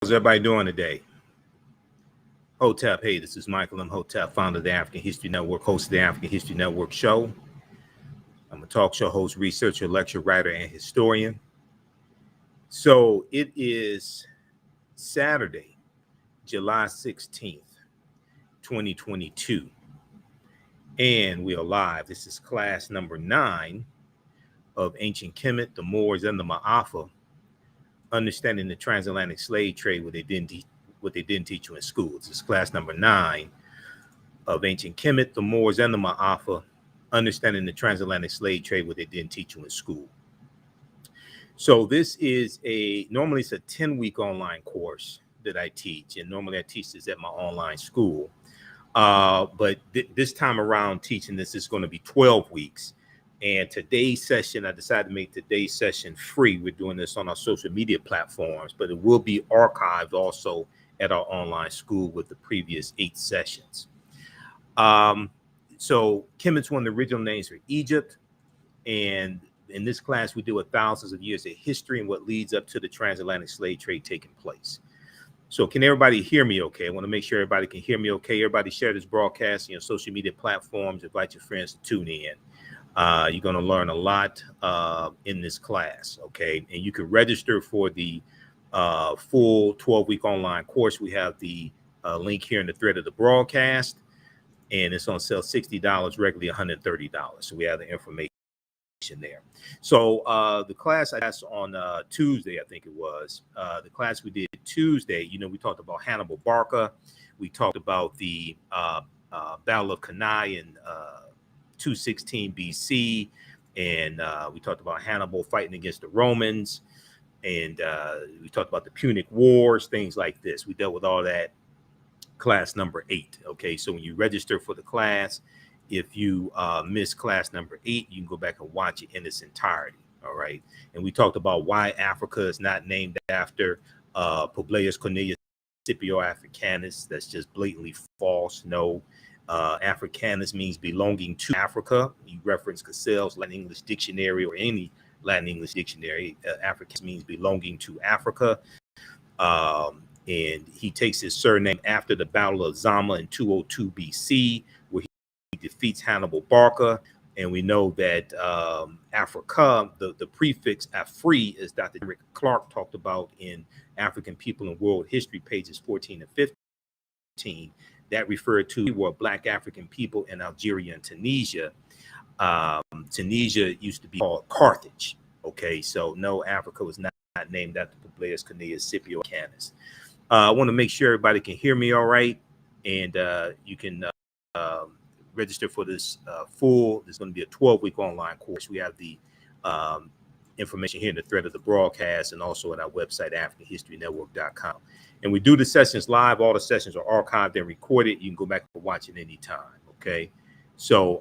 How's everybody doing today? Hotep, hey, this is Michael Imhotep, founder of the African History Network, host of the African History Network show. I'm a talk show host, researcher, lecturer, writer, and historian. So it is Saturday, July 16th, 2022, and we are live. This is class number 9 of Ancient Kemet, the Moors, and the Maafa, understanding the transatlantic slave trade, what they didn't teach you in school. This is class number 9 of Ancient Kemet, the Moors, and the Maafa, understanding the transatlantic slave trade, what they didn't teach you in school. So this is normally it's a 10-week online course that I teach, and normally I teach this at my online school. But this time around teaching this is going to be 12 weeks. And today's session, I decided to make today's session free. We're doing this on our social media platforms, but it will be archived also at our online school with the previous 8 sessions. So Kemet's one of the original names for Egypt. And in this class, we deal with thousands of years of history and what leads up to the transatlantic slave trade taking place. So can everybody hear me okay? I want to make sure everybody can hear me okay. Everybody share this broadcast on your social media platforms. Invite your friends to tune in. You're going to learn a lot in this class, okay? And you can register for the full 12-week online course. We have the link here in the thread of the broadcast, and it's on sale $60, regularly $130. So we have the information there. So the class I asked on Tuesday, I think it was, the class we did Tuesday, we talked about Hannibal Barca. We talked about the Battle of Cannae in 216 BC, and we talked about Hannibal fighting against the Romans, and we talked about the Punic Wars, things like this. We dealt with all that class number 8. Okay, so when you register for the class, if you miss class number 8, you can go back and watch it in its entirety. All right, and we talked about why Africa is not named after Publius Cornelius Scipio Africanus. That's just blatantly false. No. Africanus means belonging to Africa. You reference Cassell's Latin English dictionary or any Latin English dictionary. Africanus means belonging to Africa. And he takes his surname after the Battle of Zama in 202 BC, where he defeats Hannibal Barca. And we know that Africa, the prefix Afri, as Dr. Eric Clark talked about in African People and World History, pages 14 and 15. That referred to were Black African people in Algeria and Tunisia. Tunisia used to be called Carthage. Okay, so no, Africa was not named after Publius Cornelius Scipio Africanus. I want to make sure everybody can hear me all right, and you can register for this full. There's going to be a 12-week online course. We have the information here in the thread of the broadcast and also at our website, AfricanHistoryNetwork.com. And we do the sessions live. All the sessions are archived and recorded. You can go back and watch it anytime. Okay. So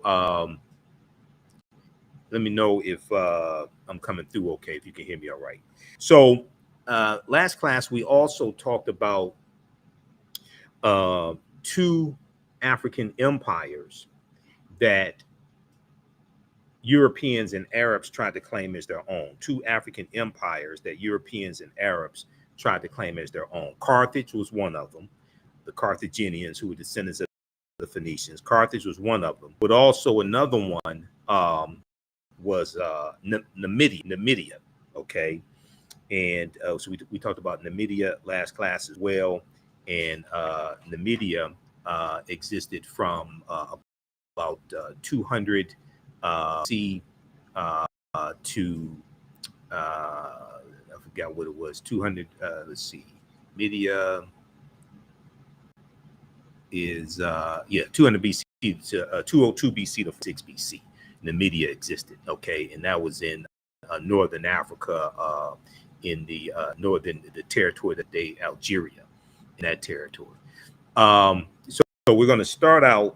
let me know if I'm coming through okay, if you can hear me all right. So last class, we also talked about 2 African empires that Europeans and Arabs tried to claim as their own. 2 African empires that Europeans and Arabs tried to claim as their own. Carthage was one of them, the Carthaginians, who were descendants of the Phoenicians. Carthage was one of them, but also another one was Numidia. Okay, and so we talked about Numidia last class as well, and Numidia existed from about 200 C to I forgot what it was, 200, let's see, Media is 200 BC to 202 BC to 6 BC. The Media existed, okay, and that was in northern Africa, in the the territory that they Algeria, in that territory. So we're going to start out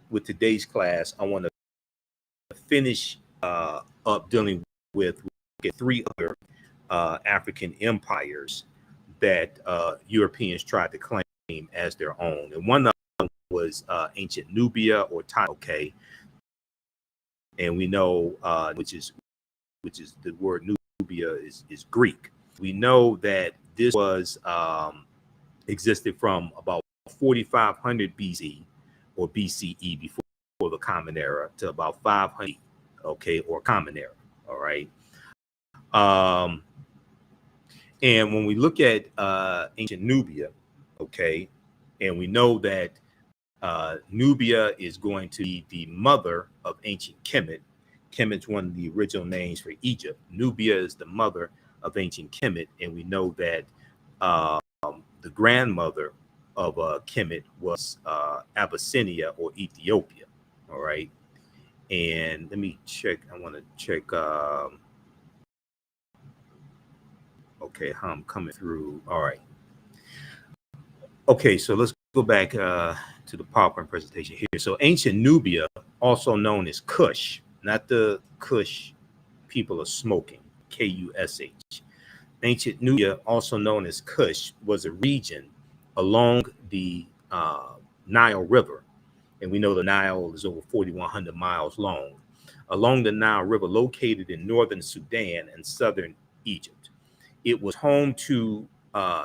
with today's class. I want to finish up dealing with 3 other African empires that Europeans tried to claim as their own, and one of them was ancient Nubia or Thailand. Okay, and we know which is the word Nubia is Greek. We know that this was existed from about 4500 BC or BCE, before the Common Era, to about 500, okay, or Common Era. All right. And when we look at ancient Nubia, okay, and we know that Nubia is going to be the mother of ancient Kemet. Kemet's one of the original names for Egypt. Nubia is the mother of ancient Kemet, and we know that the grandmother of Kemet was Abyssinia or Ethiopia. All right, and let me check. I want to check. Okay, how I'm coming through. All right. Okay, so let's go back to the PowerPoint presentation here. So ancient Nubia, also known as Kush, not the Kush people are smoking, Kush. Ancient Nubia, also known as Kush, was a region along the Nile River. And we know the Nile is over 4,100 miles long. Along the Nile River, located in northern Sudan and southern Egypt. It was home to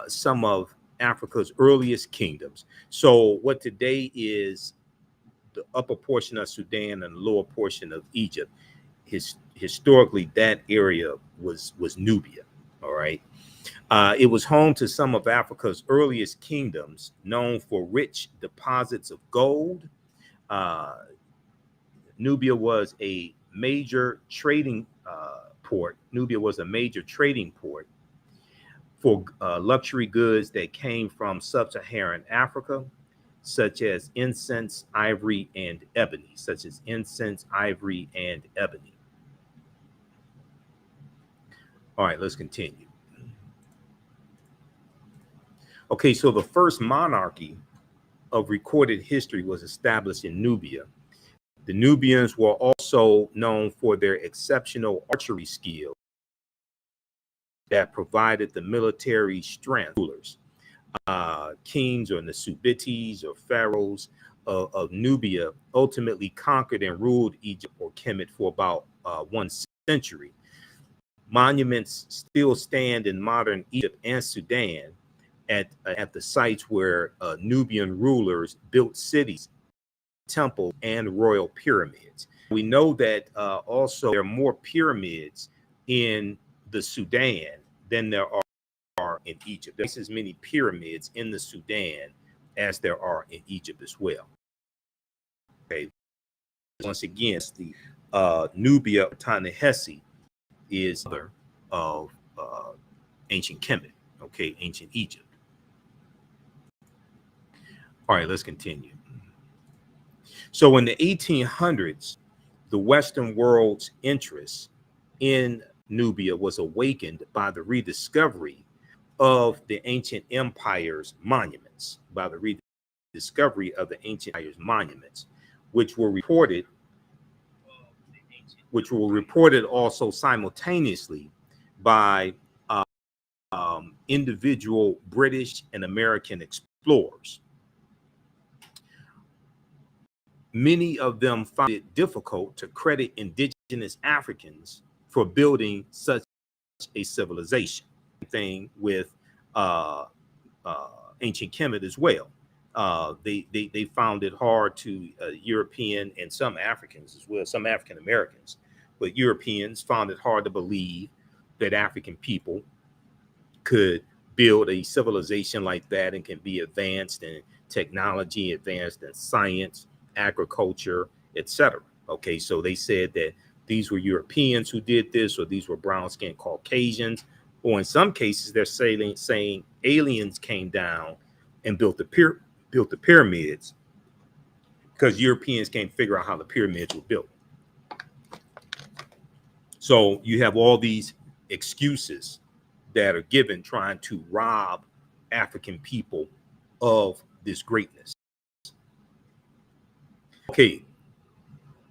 some of Africa's earliest kingdoms. So what today is the upper portion of Sudan and the lower portion of Egypt, historically that area was Nubia. All right. It was home to some of Africa's earliest kingdoms, known for rich deposits of gold. Nubia was a major trading port. Nubia was a major trading port for luxury goods that came from sub-Saharan Africa, such as incense, ivory, and ebony, All right, let's continue. Okay, so the first monarchy of recorded history was established in Nubia. The Nubians were also known for their exceptional archery skill that provided the military strength. Rulers, kings or Nasubites or pharaohs of Nubia ultimately conquered and ruled Egypt or Kemet for about 1 century. Monuments still stand in modern Egypt and Sudan at the sites where Nubian rulers built cities, temples, and royal pyramids. We know that also there are more pyramids in the Sudan than there are in Egypt. There's as many pyramids in the Sudan as there are in Egypt as well. Okay. Once again, the Nubia or Ta-Nehisi is mother of ancient Kemet. Okay, ancient Egypt. All right, let's continue. So in the 1800s, the Western world's interest in Nubia was awakened by the rediscovery of the ancient empire's monuments, which were reported also simultaneously by individual British and American explorers. Many of them found it difficult to credit indigenous Africans for building such a civilization. Thing with ancient Kemet as well. They found it hard to European and some Africans as well, some African Americans, but Europeans found it hard to believe that African people could build a civilization like that and can be advanced in technology, advanced in science, agriculture, etc. Okay, so they said that these were Europeans who did this, or these were brown-skinned Caucasians, or in some cases they're saying aliens came down and built the pyramids because Europeans can't figure out how the pyramids were built. So you have all these excuses that are given trying to rob African people of this greatness. Okay,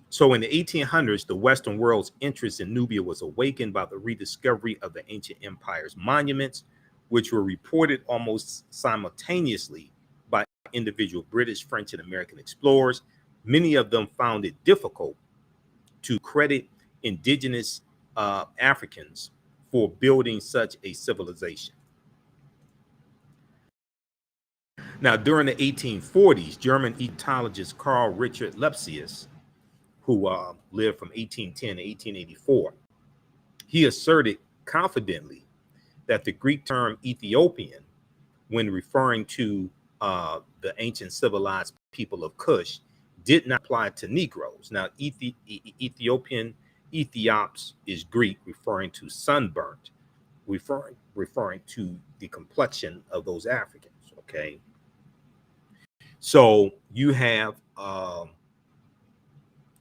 so in the 1800s, the Western world's interest in Nubia was awakened by the rediscovery of the ancient empire's monuments, which were reported almost simultaneously by individual British, French, and American explorers. Many of them found it difficult to credit indigenous Africans for building such a civilization. Now, during the 1840s, German Egyptologist Carl Richard Lepsius, who lived from 1810 to 1884, he asserted confidently that the Greek term Ethiopian, when referring to the ancient civilized people of Kush, did not apply to Negroes. Now, Ethiopian, Ethiops is Greek, referring to sunburnt, referring to the complexion of those Africans. Okay, so you have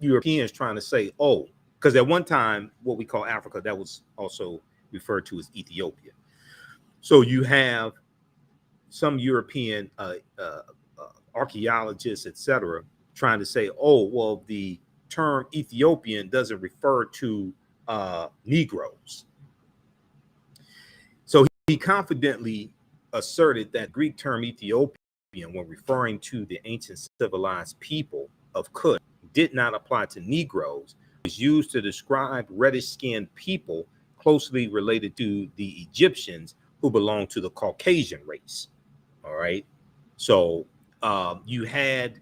Europeans trying to say, oh, because at one time, what we call Africa, that was also referred to as Ethiopia. So you have some European archaeologists, etc., trying to say, oh, well, the term Ethiopian doesn't refer to Negroes. So he confidently asserted that Greek term Ethiopian, when referring to the ancient civilized people of Kush, did not apply to Negroes. It was used to describe reddish-skinned people closely related to the Egyptians who belonged to the Caucasian race. All right. So you had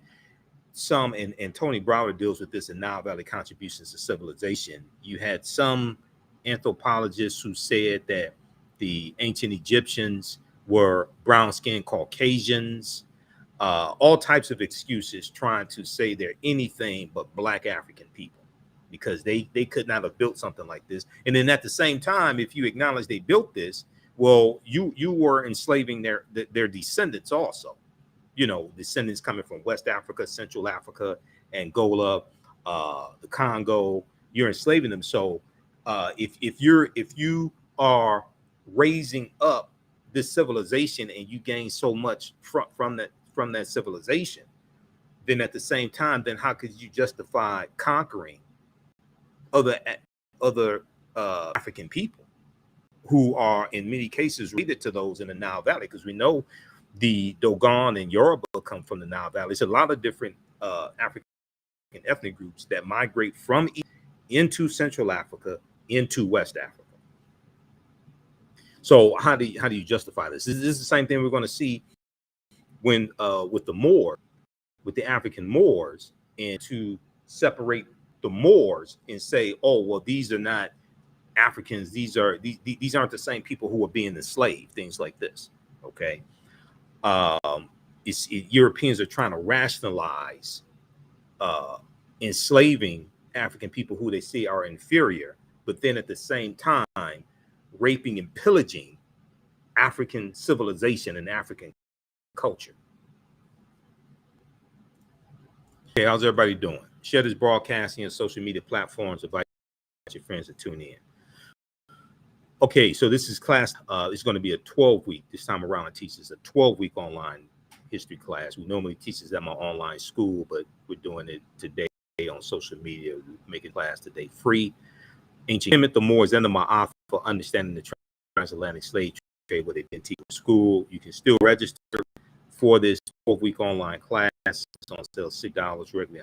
some, and Tony Browder deals with this in Nile Valley Contributions to Civilization. You had some anthropologists who said that the ancient Egyptians were brown-skinned Caucasians, all types of excuses trying to say they're anything but Black African people, because they could not have built something like this. And then at the same time, if you acknowledge they built this, well, you were enslaving their descendants also. You know, descendants coming from West Africa, Central Africa, Angola, the Congo. You're enslaving them. So if you are raising up this civilization and you gain so much from that civilization, then at the same time, then how could you justify conquering other African people who are in many cases related to those in the Nile Valley? Because we know the Dogon and Yoruba come from the Nile Valley. It's a lot of different African ethnic groups that migrate from into Central Africa, into West Africa. So how do you justify this? This is the same thing we're going to see when with the Moors, with the African Moors, and to separate the Moors and say, oh, well, these are not Africans. These aren't the same people who are being enslaved. Things like this. Okay. Europeans are trying to rationalize enslaving African people who they see are inferior, but then at the same time raping and pillaging African civilization and African culture. Okay, how's everybody doing? Share this broadcasting on social media platforms. Invite your friends to tune in. Okay, so this is class. It's going to be a 12-week. This time around, it teaches a 12-week online history class. We normally teach this at my online school, but we're doing it today on social media, making class today free. Ancient Kemet, the Moors, and the Maafa for understanding the transatlantic slave trade, what they've been teaching in school. You can still register for this 12-week online class. It's on sale $6, regularly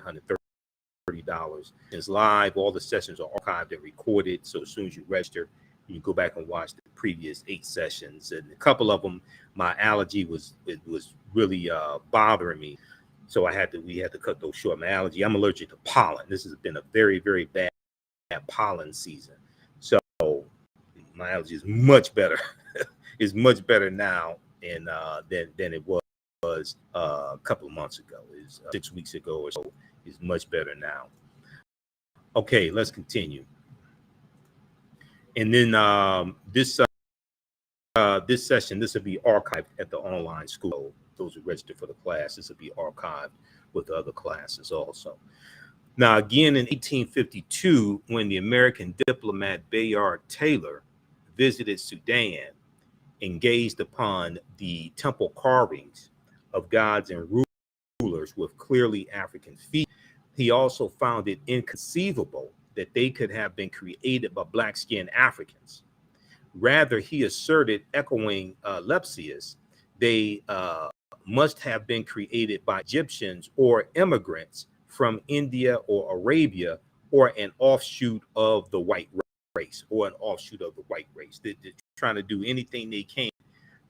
$130. It's live. All the sessions are archived and recorded. So as soon as you register, you can go back and watch the previous 8 sessions. And a couple of them, my allergy was really bothering me. So we had to cut those short. My allergy, I'm allergic to pollen. This has been a very, very bad pollen season. So my allergy is much better. It's much better now than it was a couple of months ago. It's 6 weeks ago or so. It's much better now. Okay, let's continue. And then this session, this will be archived at the online school. Those who register for the class, this will be archived with the other classes also. Now, again, in 1852, when the American diplomat Bayard Taylor visited Sudan and gazed upon the temple carvings of gods and rulers with clearly African features, he also found it inconceivable that they could have been created by black-skinned Africans. Rather, he asserted, echoing Lepsius, they must have been created by Egyptians or immigrants from India or Arabia, or an offshoot of the white race, They're trying to do anything they can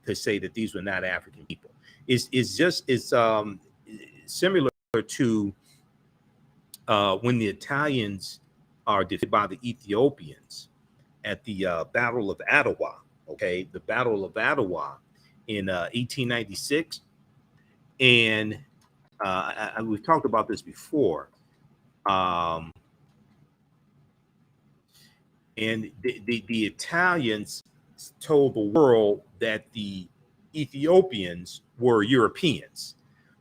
to say that these were not African people. It's similar to when the Italians are defeated by the Ethiopians at the Battle of Ottawa. Okay, the Battle of Ottawa in 1896, and we've talked about this before. And the Italians told the world that the Ethiopians were Europeans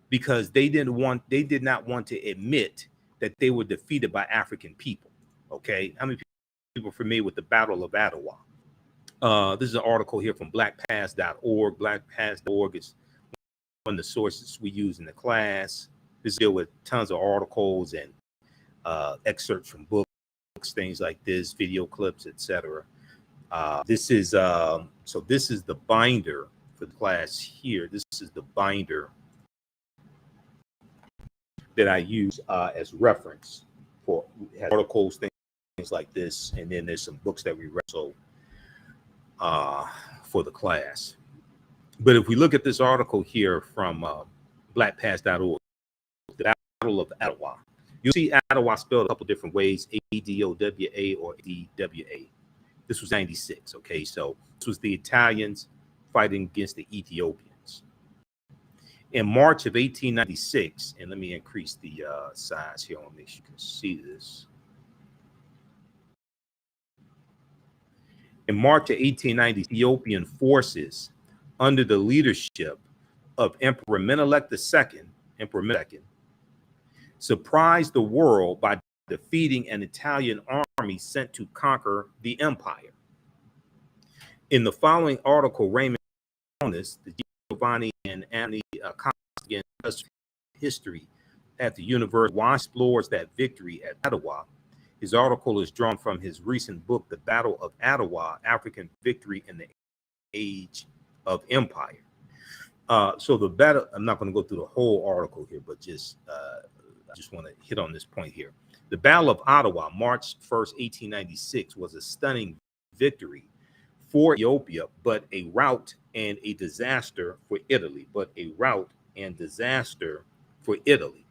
because they did not want to admit that they were defeated by African people. Okay, how many people are familiar with the Battle of Ottawa? This is an article here from blackpast.org. Blackpast.org is one of the sources we use in the class. This deal with tons of articles and excerpts from books, things like this, video clips, etc. This is the binder for the class here. This is the binder that I use as reference for articles, things like this, and then there's some books that we read for the class. But if we look at this article here from blackpast.org, the Battle of Ottawa, you'll see Ottawa spelled a couple different ways, A-D-O-W-A or D-W-A. This was 96, okay? So this was the Italians fighting against the Ethiopians. In March of 1896, and let me increase the size here, I want to make sure you can see this. In March of 1890, Ethiopian forces under the leadership of Emperor Menelik II, surprised the world by defeating an Italian army sent to conquer the empire. In the following article, Raymond Jonas, the Giovanni and Anthony Costigan history at the University explores that victory at Ottawa. His article is drawn from his recent book, The Battle of Ottawa, African Victory in the Age of Empire. So the battle, I'm not going to go through the whole article here, but I just want to hit on this point here. The Battle of Ottawa, March 1st, 1896, was a stunning victory for Ethiopia, but a rout and a disaster for Italy.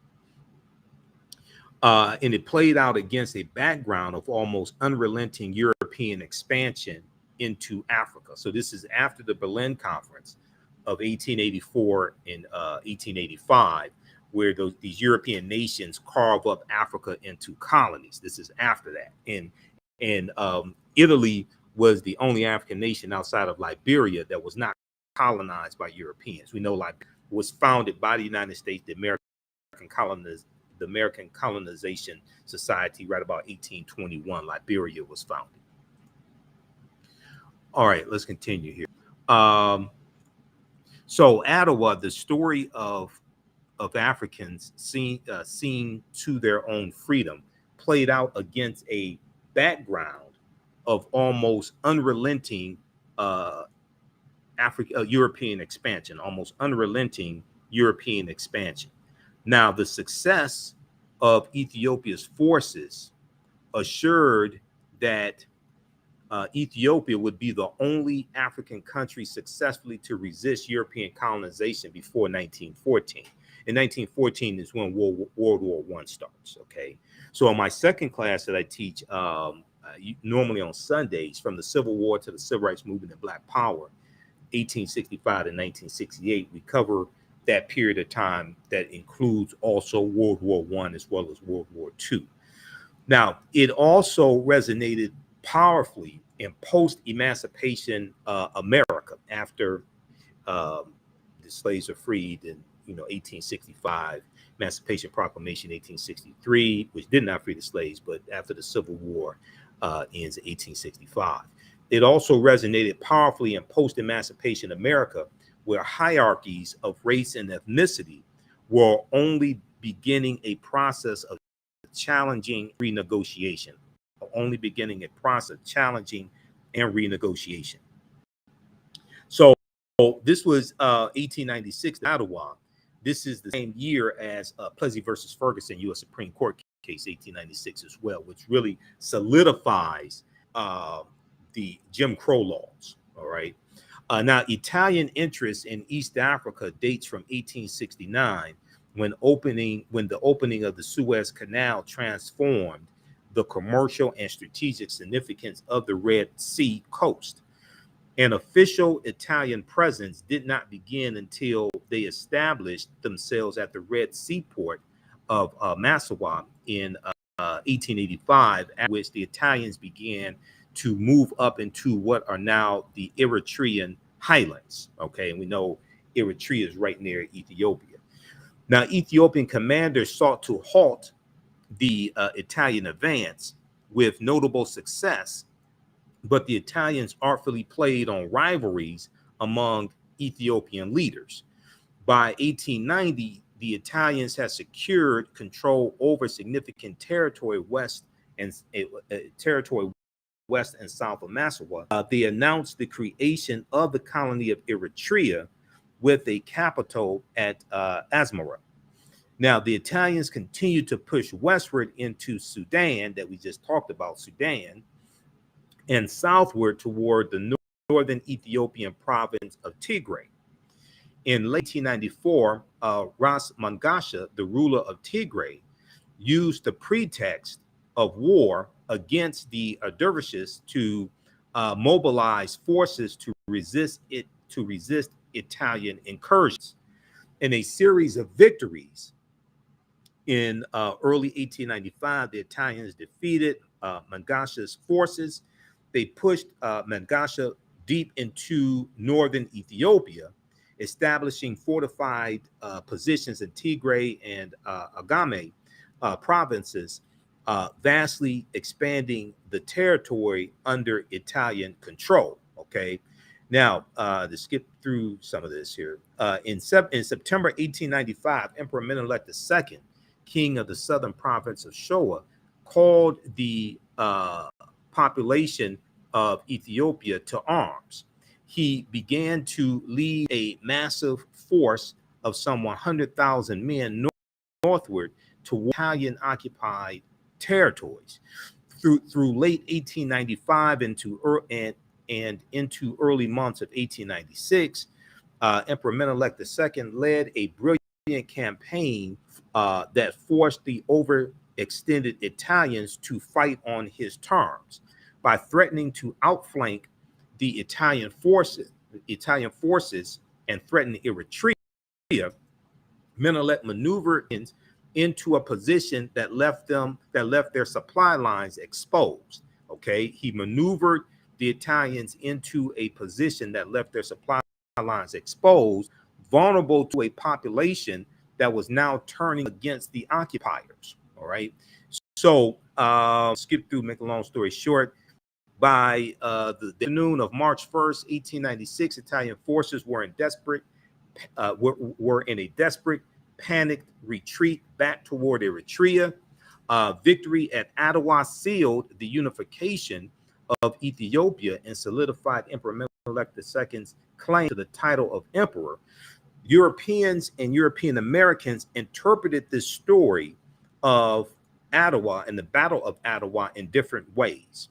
And it played out against a background of almost unrelenting European expansion into Africa. So this is after the Berlin Conference of 1884 and 1885, where these European nations carve up Africa into colonies. This is after that. And Italy was the only African nation outside of Liberia that was not colonized by Europeans. We know Liberia was founded by the United States, the American Colonization Society, right about 1821. Liberia was founded. All right, let's continue here. So Ottawa, the story of Africans seeing to their own freedom, played out against a background of almost unrelenting European expansion, Now, the success of Ethiopia's forces assured that Ethiopia would be the only African country successfully to resist European colonization before 1914. In 1914 is when World War I starts, okay? So in my second class that I teach, normally on Sundays, from the Civil War to the Civil Rights Movement and Black Power, 1865 to 1968, we cover that period of time that includes also World War I as well as World War II. Now, it also resonated powerfully in post-emancipation America after the slaves are freed in 1865, Emancipation Proclamation 1863, which did not free the slaves, but after the Civil War ends in 1865. It also resonated powerfully in post-emancipation America, where hierarchies of race and ethnicity were only beginning a process of challenging renegotiation. So this was 1896 in Ottawa. This is the same year as Plessy versus Ferguson, U.S. Supreme Court case, 1896 as well, which really solidifies the Jim Crow laws. All right. Now, Italian interest in East Africa dates from 1869, when the opening of the Suez Canal transformed the commercial and strategic significance of the Red Sea coast. An official Italian presence did not begin until they established themselves at the Red Sea port of Maafa in 1885, at which the Italians began to move up into what are now the Eritrean highlands. Okay, and we know Eritrea is right near Ethiopia. Now, Ethiopian commanders sought to halt the Italian advance with notable success, but the Italians artfully played on rivalries among Ethiopian leaders. By 1890, the Italians had secured control over significant territory west and south of Maafa. They announced the creation of the colony of Eritrea with a capital at Asmara. Now, the Italians continued to push westward into Sudan, that we just talked about, Sudan, and southward toward the northern Ethiopian province of Tigray. In late 1894, Ras Mangasha, the ruler of Tigray, used the pretext of war against the dervishes to mobilize forces to resist Italian incursions. In a series of victories in early 1895, the Italians defeated Mangasha's forces. They pushed Mangasha deep into northern Ethiopia, establishing fortified positions in Tigray and Agame provinces, vastly expanding the territory under Italian control. Okay, now to skip through some of this here, in September 1895, Emperor Menelik II, king of the southern province of Shoa, called the population of Ethiopia to arms. He began to lead a massive force of some 100,000 men northward to Italian-occupied territories. Through late 1895 into early months of 1896, Emperor Menelik II led a brilliant campaign that forced the overextended Italians to fight on his terms by threatening to outflank the Italian forces and threaten Eritrea. Menelik maneuvered into a position that left their supply lines exposed. Okay, he maneuvered the Italians into a position that left their supply lines exposed, vulnerable to a population that was now turning against the occupiers. All right, so skip through, make a long story short. By the afternoon of March 1st, 1896, Italian forces were in a desperate, panicked retreat back toward Eritrea. Victory at Ottawa sealed the unification of Ethiopia and solidified Emperor Menelik II's claim to the title of emperor. Europeans and European Americans interpreted this story of Ottawa and the Battle of Ottawa in different ways.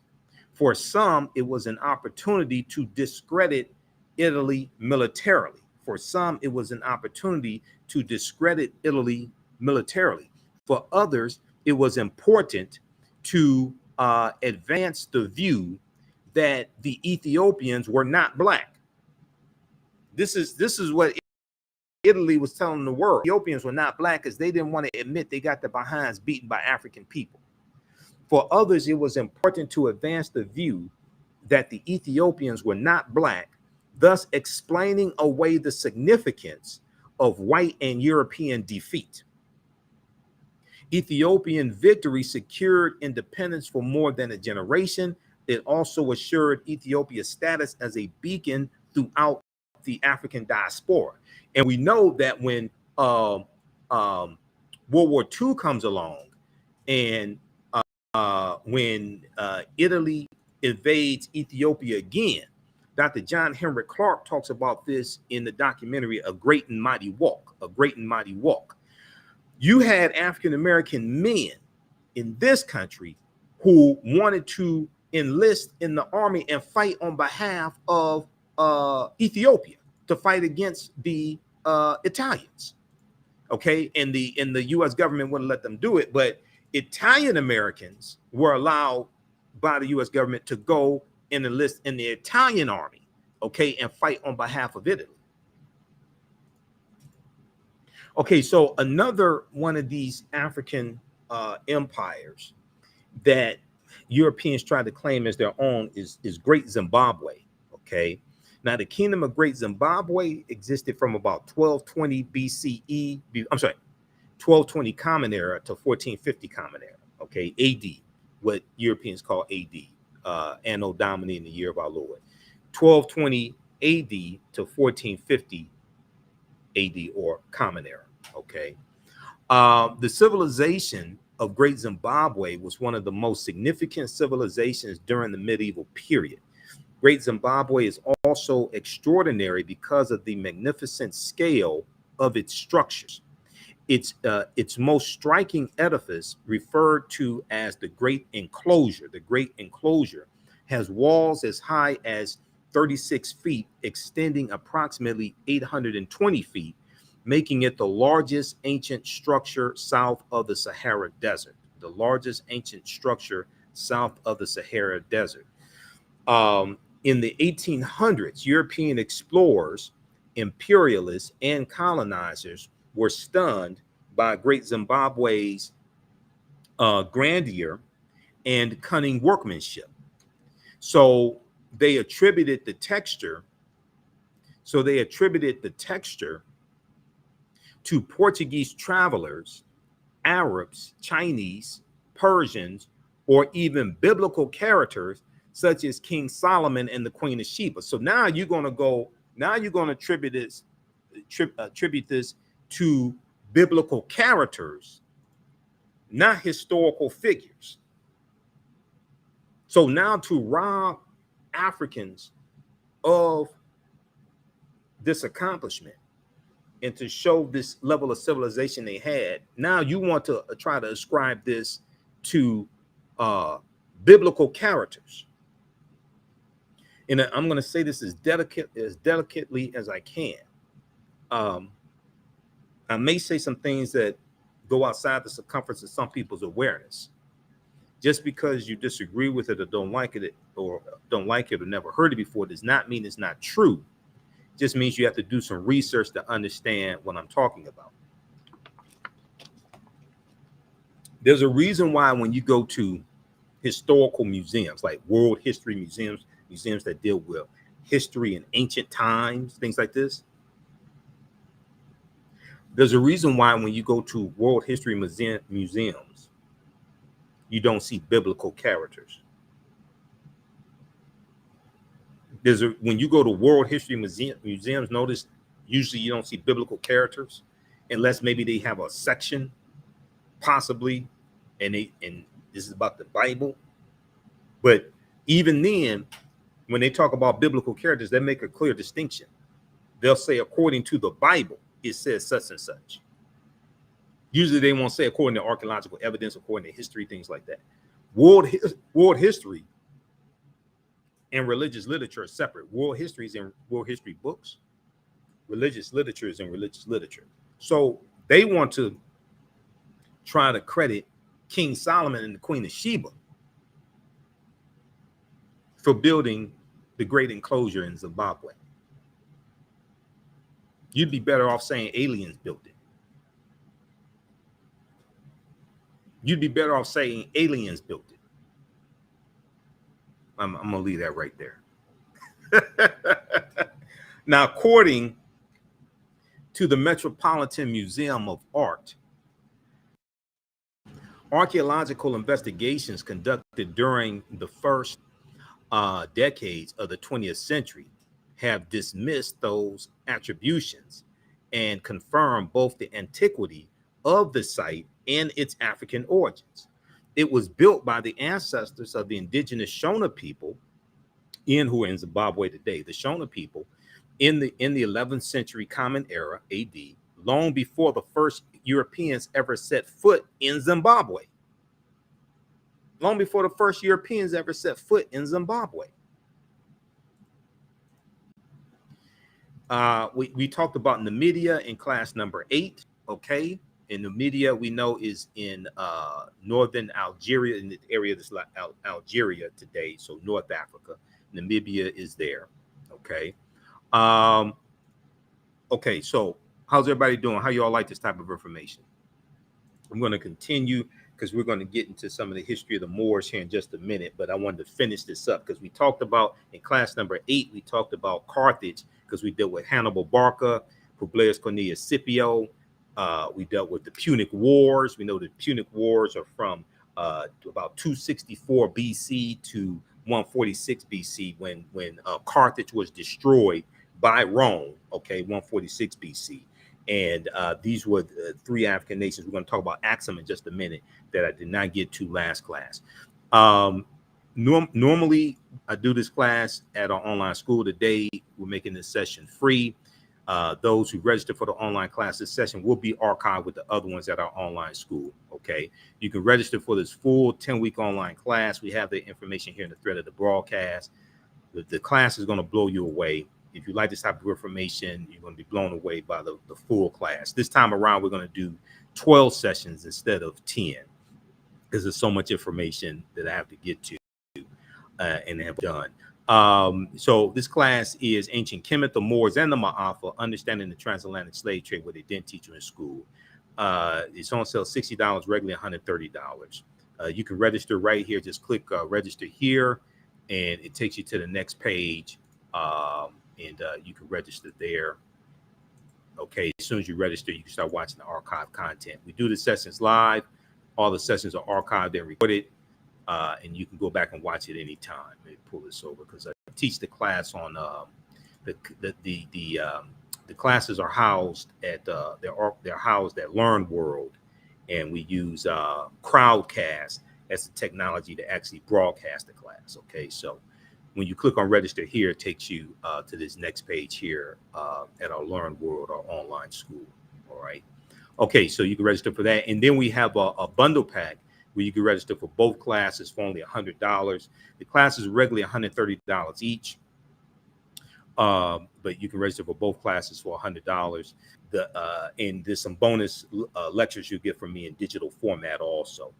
For some, it was an opportunity to discredit Italy militarily. For some, it was an opportunity to discredit Italy militarily. For others, it was important to advance the view that the Ethiopians were not black. This is what Italy was telling the world. Ethiopians were not black because they didn't want to admit they got their behinds beaten by African people. For others, it was important to advance the view that the Ethiopians were not black, thus explaining away the significance of white and European defeat. Ethiopian victory secured independence for more than a generation. It also assured Ethiopia's status as a beacon throughout the African diaspora. And we know that when World War II comes along, and when Italy invades Ethiopia again, Dr. John Henrik Clarke talks about this in the documentary A Great and Mighty Walk. A Great and Mighty Walk. You had African-American men in this country who wanted to enlist in the army and fight on behalf of Ethiopia to fight against the Italians. Okay, and the U.S. government wouldn't let them do it, but Italian Americans were allowed by the U.S. government to go and enlist in the Italian army, okay, and fight on behalf of Italy. Okay, so another one of these African empires that Europeans try to claim as their own is Great Zimbabwe. Okay, now the Kingdom of Great Zimbabwe existed from about 1220 BCE. I'm sorry, 1220 Common Era to 1450 Common Era. Okay, AD, what Europeans call AD, Anno Domini, in the year of our Lord. 1220 AD to 1450 AD, or Common Era. Okay, the civilization of Great Zimbabwe was one of the most significant civilizations during the medieval period. Great Zimbabwe is also extraordinary because of the magnificent scale of its structures. Its most striking edifice, referred to as the Great Enclosure, has walls as high as 36 feet, extending approximately 820 feet, making it the largest ancient structure south of the Sahara Desert. The largest ancient structure south of the Sahara Desert. In the 1800s, European explorers, imperialists, and colonizers were stunned by Great Zimbabwe's grandeur and cunning workmanship. So they attributed the texture. To Portuguese travelers, Arabs, Chinese, Persians, or even biblical characters such as King Solomon and the Queen of Sheba. So now you're going to attribute this to biblical characters, not historical figures. So now to rob Africans of this accomplishment and to show this level of civilization they had, now you want to try to ascribe this to biblical characters. And I'm going to say this as delicately as I can. I may say some things that go outside the circumference of some people's awareness. Just because you disagree with it or don't like it or never heard it before does not mean it's not true. It just means you have to do some research to understand what I'm talking about. There's a reason why when you go to historical museums, like world history museums that deal with history in ancient times, things like this. There's a reason why when you go to world history museums, you don't see biblical characters. When you go to world history museums, notice usually you don't see biblical characters, unless maybe they have a section, possibly, and this is about the Bible. But even then, when they talk about biblical characters, they make a clear distinction. They'll say, according to the Bible, it says such and such. Usually they won't say according to archaeological evidence, according to history, things like that. World history and religious literature are separate. World history is in world history books. Religious literature is in religious literature. So they want to try to credit King Solomon and the Queen of Sheba for building the Great Enclosure in Zimbabwe. You'd be better off saying aliens built it. You'd be better off saying aliens built it. I'm going to leave that right there. Now, according to the Metropolitan Museum of Art, archaeological investigations conducted during the first decades of the 20th century have dismissed those attributions and confirmed both the antiquity of the site and its African origins. It was built by the ancestors of the indigenous Shona people who are in Zimbabwe today. The Shona people in the 11th century Common Era AD, long before the first Europeans ever set foot in Zimbabwe. Long before the first Europeans ever set foot in Zimbabwe. We talked about Nubia in class number 8. Okay. And Nubia we know is in northern Algeria, in the area that's like Algeria today. So North Africa. Namibia is there. Okay. Um, okay. So how's everybody doing? How you all like this type of information? I'm going to continue because we're going to get into some of the history of the Moors here in just a minute. But I wanted to finish this up because we talked about in class number 8, we talked about Carthage because we dealt with Hannibal Barca, Publius Cornelius Scipio. We dealt with the Punic Wars. We know the Punic Wars are from about 264 BC to 146 BC when Carthage was destroyed by Rome. Okay, 146 BC. And these were the 3 African nations. We're going to talk about Axam in just a minute that I did not get to last class. Normally, I do this class at our online school. Today, we're making this session free. Those who register for the online class, this session will be archived with the other ones at our online school. Okay, you can register for this full 10-week online class. We have the information here in the thread of the broadcast. The class is going to blow you away. If you like this type of information, you're going to be blown away by the full class. This time around, we're going to do 12 sessions instead of 10 because there's so much information that I have to get to and have done. So this class is Ancient Kemet, the Moors, and the Maafa, Understanding the Transatlantic Slave Trade, what they didn't teach you in school. It's on sale $60, regularly $130. You can register right here. Just click register here, and it takes you to the next page. And you can register there. Okay, as soon as you register, you can start watching the archive content. We do the sessions live. All the sessions are archived and recorded, and you can go back and watch it anytime. Let me pull this over because I teach the class on the classes are housed at they're housed at Learn World, and we use Crowdcast as the technology to actually broadcast the class. Okay, so when you click on register here, it takes you to this next page here at our Learn World, our online school. All right. Okay, so you can register for that. And then we have a bundle pack where you can register for both classes for only $100. The classes are regularly $130 each. But you can register for both classes for $100. And there's some bonus lectures you get from me in digital format also.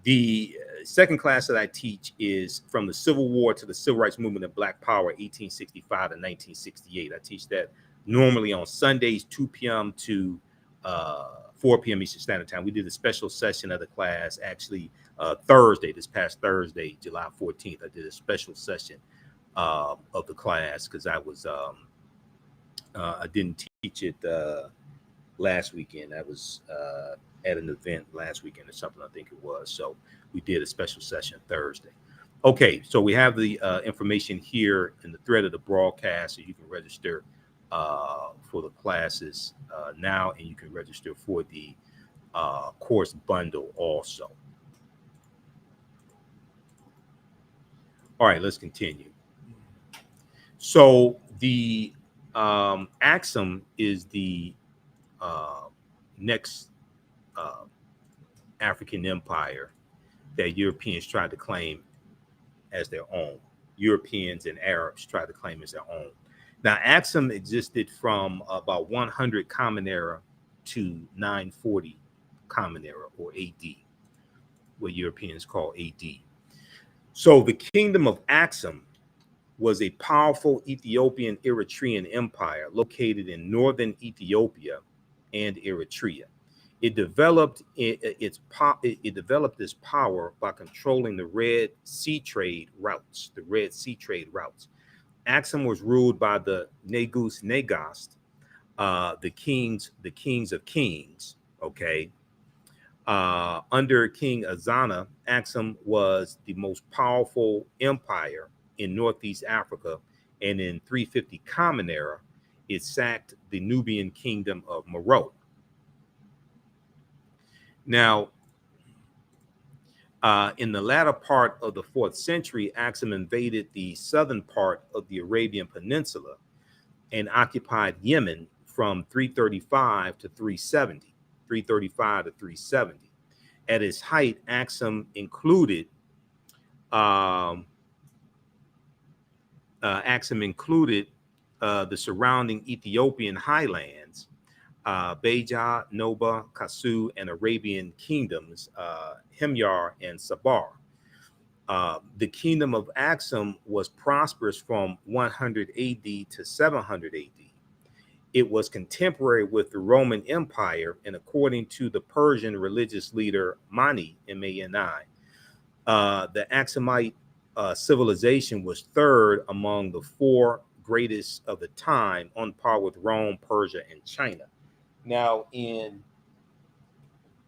The second class that I teach is from the Civil War to the Civil Rights Movement and Black Power, 1865 to 1968. I teach that normally on Sundays, 2 p.m. to 4 p.m. Eastern Standard Time. We did a special session of the class actually Thursday, this past Thursday, July 14th. I did a special session of the class because I didn't teach it last weekend. I was at an event last weekend or something, I think it was. So we did a special session Thursday. Okay, so we have the information here in the thread of the broadcast, so you can register for the classes now, and you can register for the course bundle also. All right, let's continue. So the Axam is the next African empire that Europeans tried to claim as their own. Europeans and Arabs tried to claim as their own. Now, Axam existed from about 100 Common Era to 940 Common Era, or AD, what Europeans call AD. So the kingdom of Axam was a powerful Ethiopian Eritrean empire located in northern Ethiopia and Eritrea. It developed this power by controlling the Red Sea trade routes. Axam was ruled by the Negus Negast, the kings of kings. Okay, under King Azana, Axam was the most powerful empire in Northeast Africa, and in 350 Common Era, it sacked the Nubian kingdom of Meroe. Now, in the latter part of the 4th century, Axam invaded the southern part of the Arabian Peninsula and occupied Yemen from 335 to 370. At its height, Axam included the surrounding Ethiopian highlands, Beja, Noba, Kasu, and Arabian kingdoms, Himyar and Sabar. The kingdom of Axum was prosperous from 100 AD to 700 AD. It was contemporary with the Roman Empire, and according to the Persian religious leader Mani, M-A-N-I, the Axumite civilization was third among the four greatest of the time, on par with Rome, Persia, and China. Now, in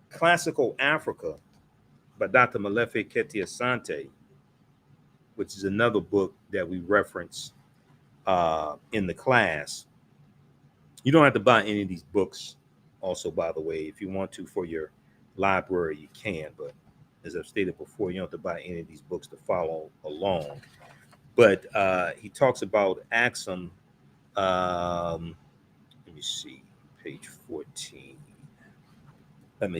classical Africa, by Dr. Malefe Ketia Sante, which is another book that we reference in the class. You don't have to buy any of these books. Also, by the way, if you want to for your library, you can. But as I've stated before, you don't have to buy any of these books to follow along. But he talks about Axum. Let me see, page 14.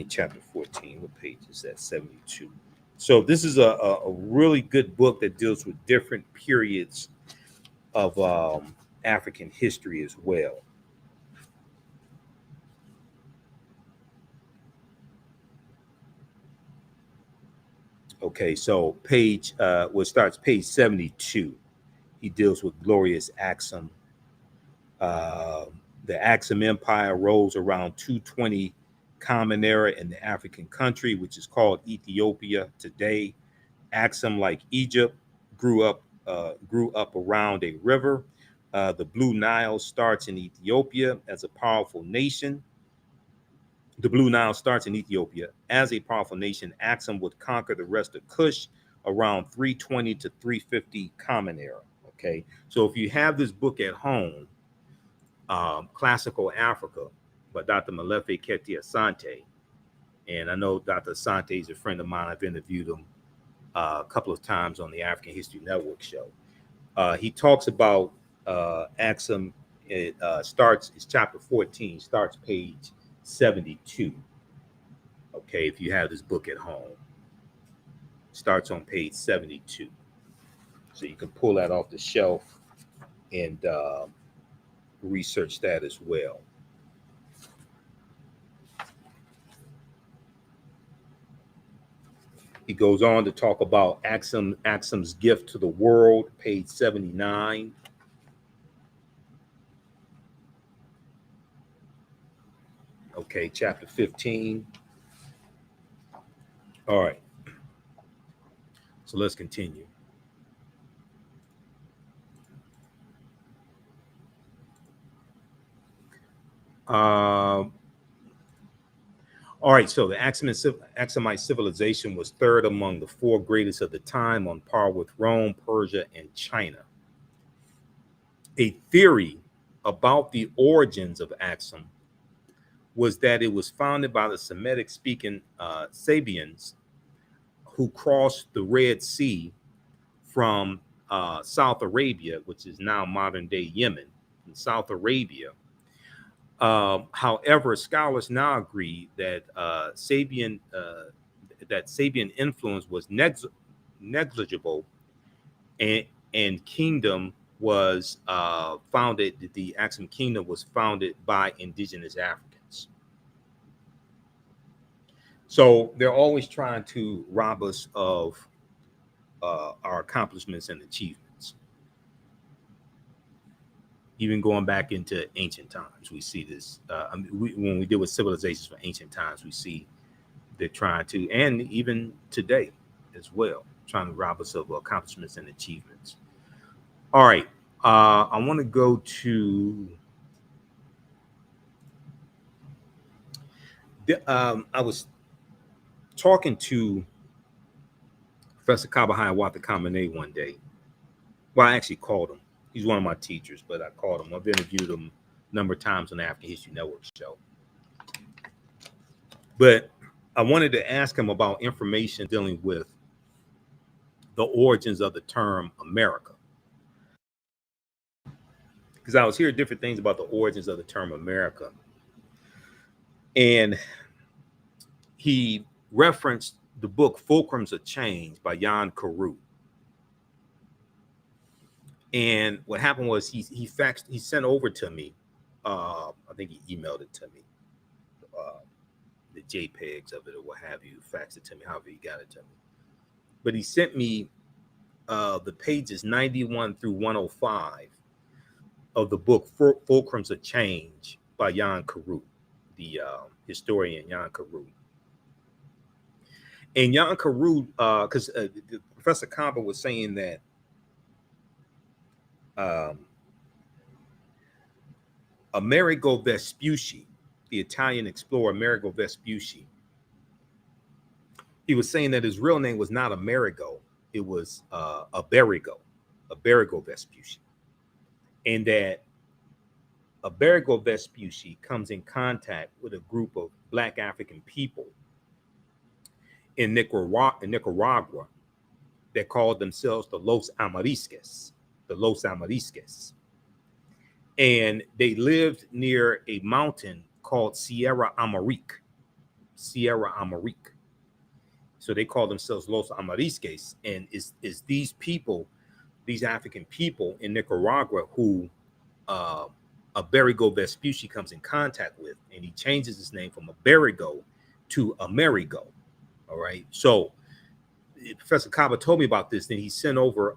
Chapter 14. What page is that? 72. So this is a really good book that deals with different periods of African history as well. Okay, so starts page 72. He deals with glorious Axum. The Axam Empire rose around 220 Common Era in the African country, which is called Ethiopia today. Axum, like Egypt, grew up around a river. The Blue Nile starts in Ethiopia as a powerful nation. The Blue Nile starts in Ethiopia as a powerful nation. Axum would conquer the rest of Kush around 320 to 350 Common Era. Okay, so if you have this book at home, Classical Africa by Dr. Malefe Ketia Sante, and I know Dr. Sante is a friend of mine. I've interviewed him a couple of times on the African History Network show. He talks about Axum. It's chapter 14, starts page 72. Okay, if you have this book at home, starts on page 72. So you can pull that off the shelf and research that as well. He goes on to talk about Axum's gift to the world, page 79. Okay, chapter 15. All right. So let's continue. All right, so the Axumite civilization was third among the four greatest of the time, on par with Rome, Persia, and China. A theory about the origins of Axum was that it was founded by the Semitic-speaking Sabians who crossed the Red Sea from South Arabia, which is now modern-day Yemen, in South Arabia. However, scholars now agree that Sabian influence was negligible, and kingdom was founded. The Axum kingdom was founded by indigenous Africans. So they're always trying to rob us of our accomplishments and achievements. Even going back into ancient times, we see this. When we deal with civilizations from ancient times, we see they're trying to, and even today as well, trying to rob us of accomplishments and achievements. All right, I want to go to. I was talking to Professor Kabahai Watakamene one day. Well, I actually called him. He's one of my teachers, but I called him. I've interviewed him a number of times on the African History Network show. But I wanted to ask him about information dealing with the origins of the term America. Because I was hearing different things about the origins of the term America. And he referenced the book Fulcrums of Change by Jan Carew. And what happened was he sent over to me. I think he emailed it to me, the JPEGs of it or what have you, faxed it to me, however he got it to me. But he sent me the pages 91 through 105 of the book Fulcrums of Change by Jan Carew, the historian Jan Carew. And Jan Carew, because Professor Kaba was saying that Amerigo Vespucci, the Italian explorer Amerigo Vespucci, he was saying that his real name was not Amerigo, it was Iberigo Vespucci. And that Iberigo Vespucci comes in contact with a group of Black African people in Nicaragua that called themselves the Los Amarisques. And they lived near a mountain called Sierra Amarique. So they call themselves Los Amarisques. And is these people, these African people in Nicaragua who Iberigo Vespucci comes in contact with, and he changes his name from Iberigo to Amerigo. All right. So Professor Kaba told me about this. Then he sent over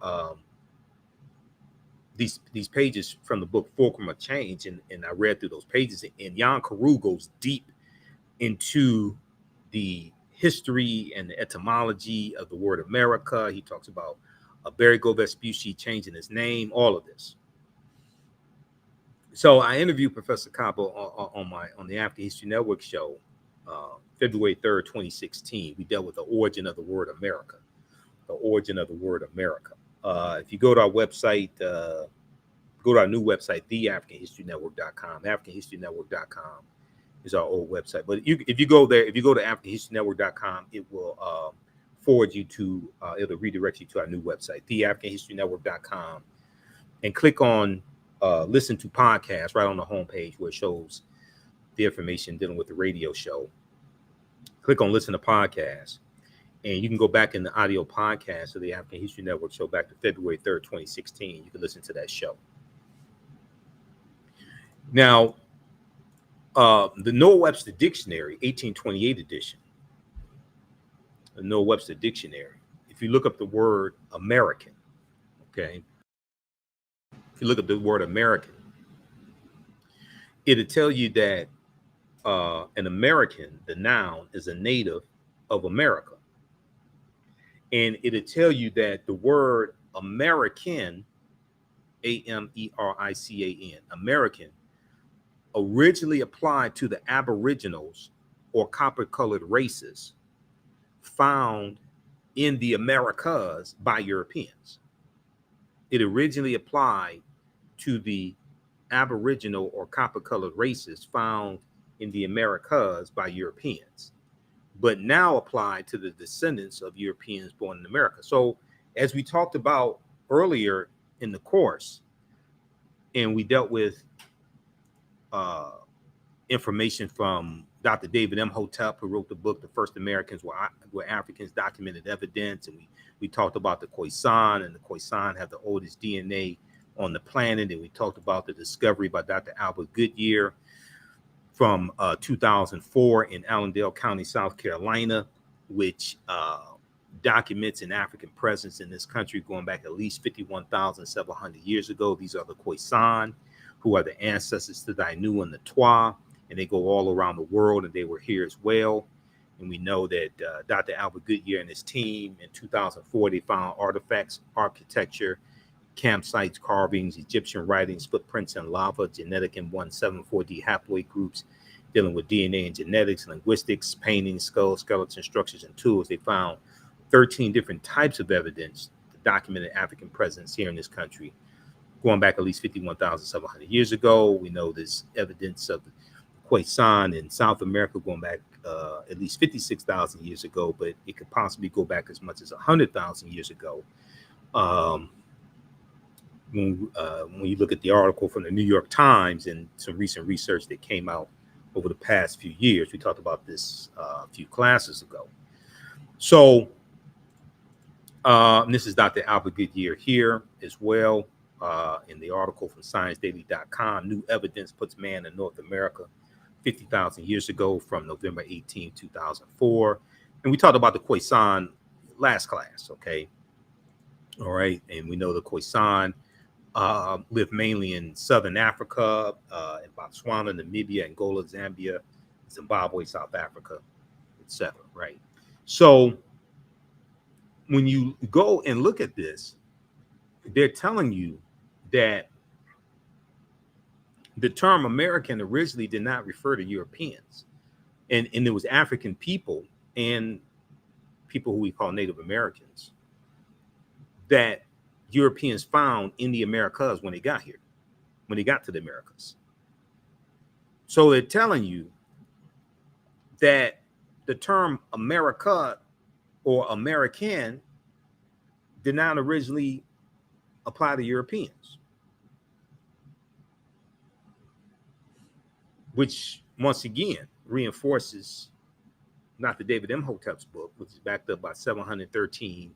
these pages from the book Fulcrum of Change, and I read through those pages. And Jan Carew goes deep into the history and the etymology of the word America. He talks about Iberigo Vespucci changing his name, all of this. So I interviewed Professor Kaba on the African History Network show, February 3rd, 2016. We dealt with the origin of the word America. If you go to our website, go to our new website, theafricanhistorynetwork.com. AfricanHistoryNetwork.com is our old website. But if you go there, if you go to AfricanHistoryNetwork.com, it will forward you to, it'll redirect you to our new website, theafricanhistorynetwork.com, and click on listen to podcast right on the homepage where it shows the information dealing with the radio show. Click on listen to podcast, and you can go back in the audio podcast of the African History Network show back to February 3rd, 2016. You can listen to that show. Now, the Noah Webster Dictionary, 1828 edition, the Noah Webster Dictionary, if you look up the word American, okay, if you look up the word American, it'll tell you that an American, the noun, is a native of America. And it'll tell you that the word American, American, American, originally applied to the Aboriginals or copper-colored races found in the Americas by Europeans. It originally applied to the Aboriginal or copper-colored races found in the Americas by Europeans, but now applied to the descendants of Europeans born in America. So as we talked about earlier in the course, and we dealt with information from Dr. David Imhotep, who wrote the book, The First Americans Were Africans, Documented Evidence. And we talked about the Khoisan, and the Khoisan have the oldest DNA on the planet. And we talked about the discovery by Dr. Albert Goodyear from 2004 in Allendale County, South Carolina, which documents an African presence in this country going back at least 51,700 years ago. These are the Khoisan, who are the ancestors to the Ainu and the Twa, and they go all around the world, and they were here as well. And we know that Dr. Albert Goodyear and his team in 2004, they found artifacts, architecture, campsites, carvings, Egyptian writings, footprints in lava, genetic and 174D haploid groups dealing with DNA and genetics, linguistics, paintings, skulls, skeleton structures, and tools. They found 13 different types of evidence that documented African presence here in this country going back at least 51,700 years ago. We know there's evidence of Khoisan in South America going back at least 56,000 years ago, but it could possibly go back as much as 100,000 years ago. When you look at the article from the New York Times and some recent research that came out over the past few years, we talked about this a few classes ago. So this is Dr. Albert Goodyear here as well. in the article from ScienceDaily.com. New evidence puts man in North America 50,000 years ago from November 18, 2004. And we talked about the Khoisan last class, okay? All right, and we know the Khoisan live mainly in Southern Africa, in Botswana, Namibia, Angola, Zambia, Zimbabwe, South Africa, etc. Right? So when you go and look at this, they're telling you that the term American originally did not refer to Europeans, and it was African people and people who we call Native Americans that Europeans found in the Americas when they got here, when they got to the Americas. So they're telling you that the term America or American did not originally apply to Europeans, which once again reinforces not the David Imhotep's book, which is backed up by 713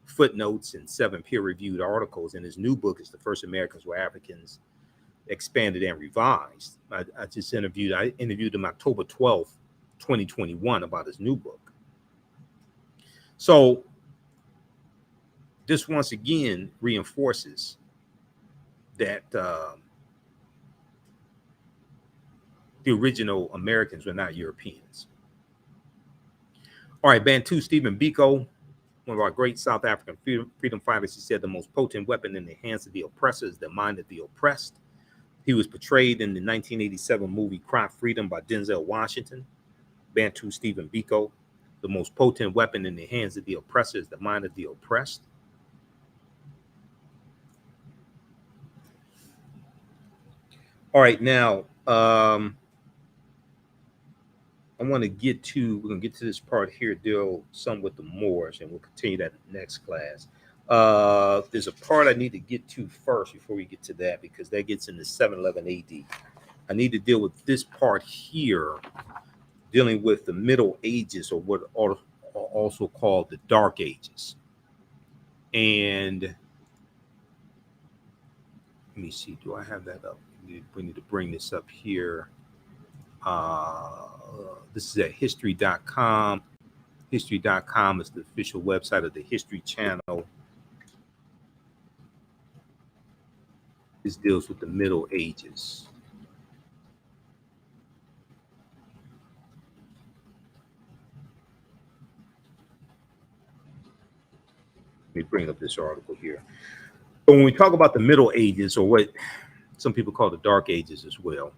footnotes and 7 peer-reviewed articles. And his new book is The First Americans Were Africans, Expanded and Revised. I interviewed him October 12th, 2021 about his new book. So this once again reinforces that the original Americans were not Europeans. All right, Bantu Stephen Biko, one of our great South African freedom fighters, he said the most potent weapon in the hands of the oppressor is the mind of the oppressed. He was portrayed in the 1987 movie Crop Freedom by Denzel Washington. Bantu Stephen Biko, the most potent weapon in the hands of the oppressor is the mind of the oppressed. All right, now we're going to get to this part here, deal some with the Moors, and we'll continue that in the next class. There's a part I need to get to first before we get to that, because that gets into 711 AD. I need to deal with this part here, dealing with the Middle Ages, or what are also called the Dark Ages. And let me see, do I have that up? We need to bring this up here. This is at history.com. History.com is the official website of the History Channel. This deals with the Middle Ages. Let me bring up this article here. But when we talk about the Middle Ages, or what some people call the Dark Ages as well,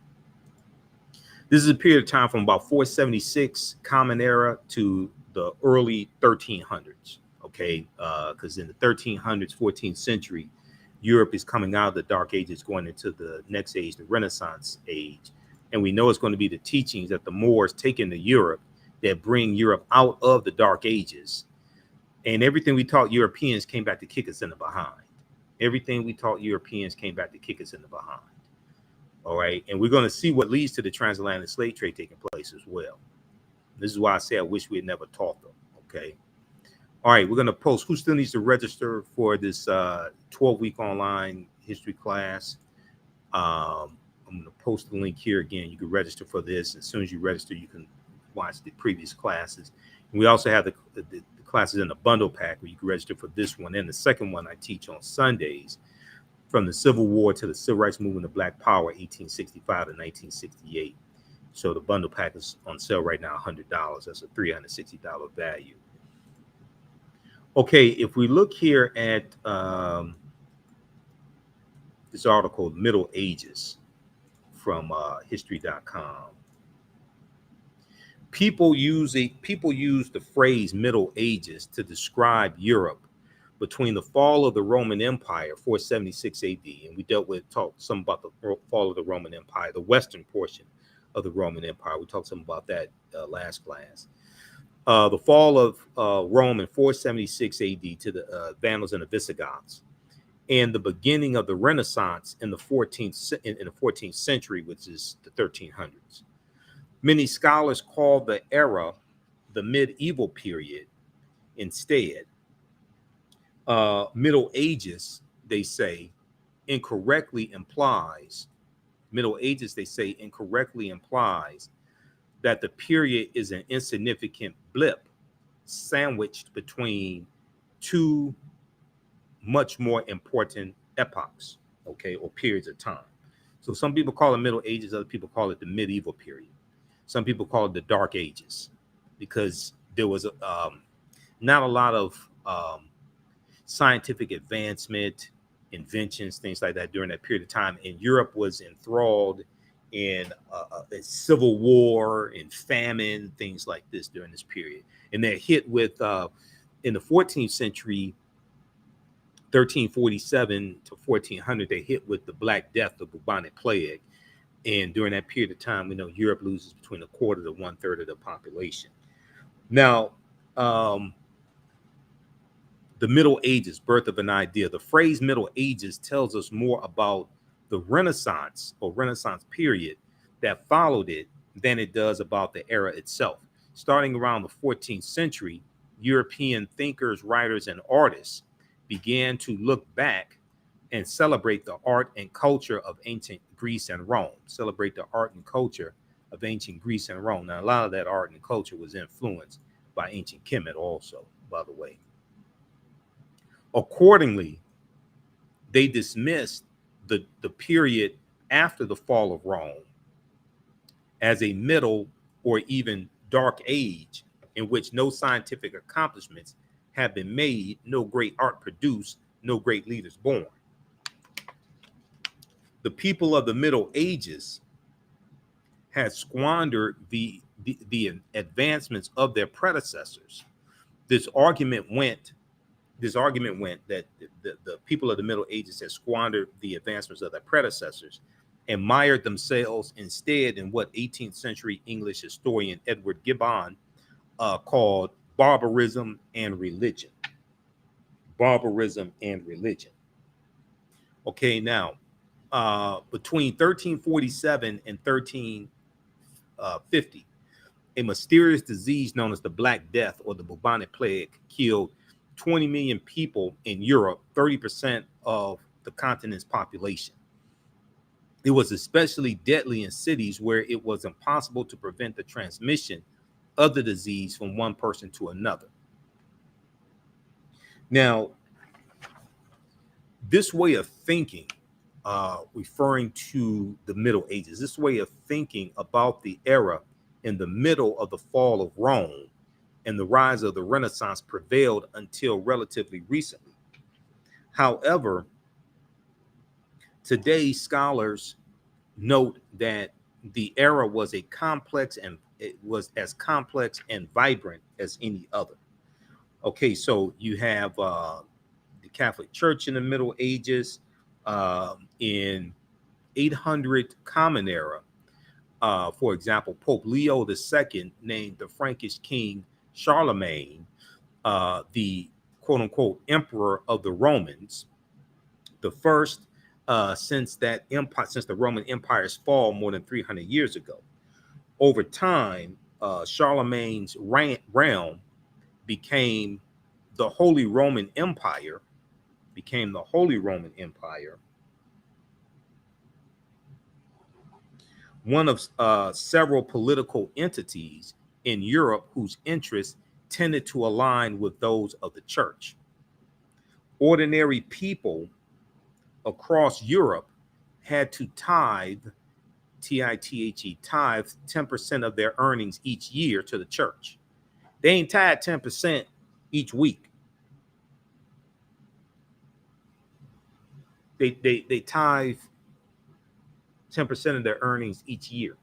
this is a period of time from about 476 Common Era to the early 1300s, okay? Because in the 1300s, 14th century, Europe is coming out of the Dark Ages, going into the next age, the Renaissance age. And we know it's going to be the teachings that the Moors take into Europe that bring Europe out of the Dark Ages. And everything we taught Europeans came back to kick us in the behind. Everything we taught Europeans came back to kick us in the behind. All right. And we're going to see what leads to the transatlantic slave trade taking place as well. This is why I say I wish we had never taught them. Okay. All right. We're going to post who still needs to register for this 12-week online history class. I'm going to post the link here again. You can register for this. As soon as you register, you can watch the previous classes. And we also have the classes in a bundle pack where you can register for this one and the second one I teach on Sundays, from the Civil War to the Civil Rights Movement of Black Power, 1865 to 1968. So the bundle pack is on sale right now, $100. That's a $360 value. Okay, if we look here at this article, Middle Ages, from history.com. People use the phrase Middle Ages to describe Europe between the fall of the Roman Empire, 476 AD, and we talked some about the fall of the Roman Empire, the western portion of the Roman Empire. We talked some about that last class. The fall of Rome in 476 AD to the Vandals and the Visigoths, and the beginning of the Renaissance in the 14th century, which is the 1300s. Many scholars call the era the medieval period instead. Middle Ages, they say, incorrectly implies, Middle Ages, they say, incorrectly implies that the period is an insignificant blip sandwiched between two much more important epochs, okay, or periods of time. So some people call it Middle Ages, other people call it the medieval period. Some people call it the Dark Ages because there was not a lot of scientific advancement, inventions, things like that during that period of time. And Europe was enthralled in a civil war and famine, things like this during this period. And they're hit with, in the 14th century, 1347 to 1400, they hit with the Black Death, the Bubonic Plague. And during that period of time, we know Europe loses between a quarter to 1/3 of the population. Now, the Middle Ages, birth of an idea. The phrase Middle Ages tells us more about the Renaissance or Renaissance period that followed it than it does about the era itself. Starting around the 14th century, European thinkers, writers, and artists began to look back and celebrate the art and culture of ancient Greece and Rome. Celebrate the art and culture of ancient Greece and Rome. Now, a lot of that art and culture was influenced by ancient Kemet also, by the way. Accordingly, they dismissed the period after the fall of Rome as a middle or even dark age in which no scientific accomplishments have been made, no great art produced, no great leaders born. The people of the Middle Ages had squandered the advancements of their predecessors. This argument went that the people of the Middle Ages had squandered the advancements of their predecessors and mired themselves instead in what 18th century English historian Edward Gibbon called barbarism and religion. Barbarism and religion. Okay, now, between 1347 and 1350, a mysterious disease known as the Black Death or the Bubonic Plague killed 20 million people in Europe, 30% of the continent's population. It was especially deadly in cities where it was impossible to prevent the transmission of the disease from one person to another. Now, this way of thinking, referring to the Middle Ages, this way of thinking about the era in the middle of the fall of Rome and the rise of the Renaissance prevailed until relatively recently. However, today scholars note that the era was it was as complex and vibrant as any other. Okay, so you have the Catholic Church in the Middle Ages, in 800 Common Era. For example, Pope Leo II named the Frankish king Charlemagne the quote-unquote emperor of the Romans, the first since the Roman Empire's fall more than 300 years ago. Over time, Charlemagne's realm became the Holy Roman Empire, one of several political entities in Europe whose interests tended to align with those of the church. Ordinary people across Europe had to tithe, T-I-T-H-E, tithe 10% of their earnings each year to the church. They ain't tithe 10% each week. They tithe 10% of their earnings each year,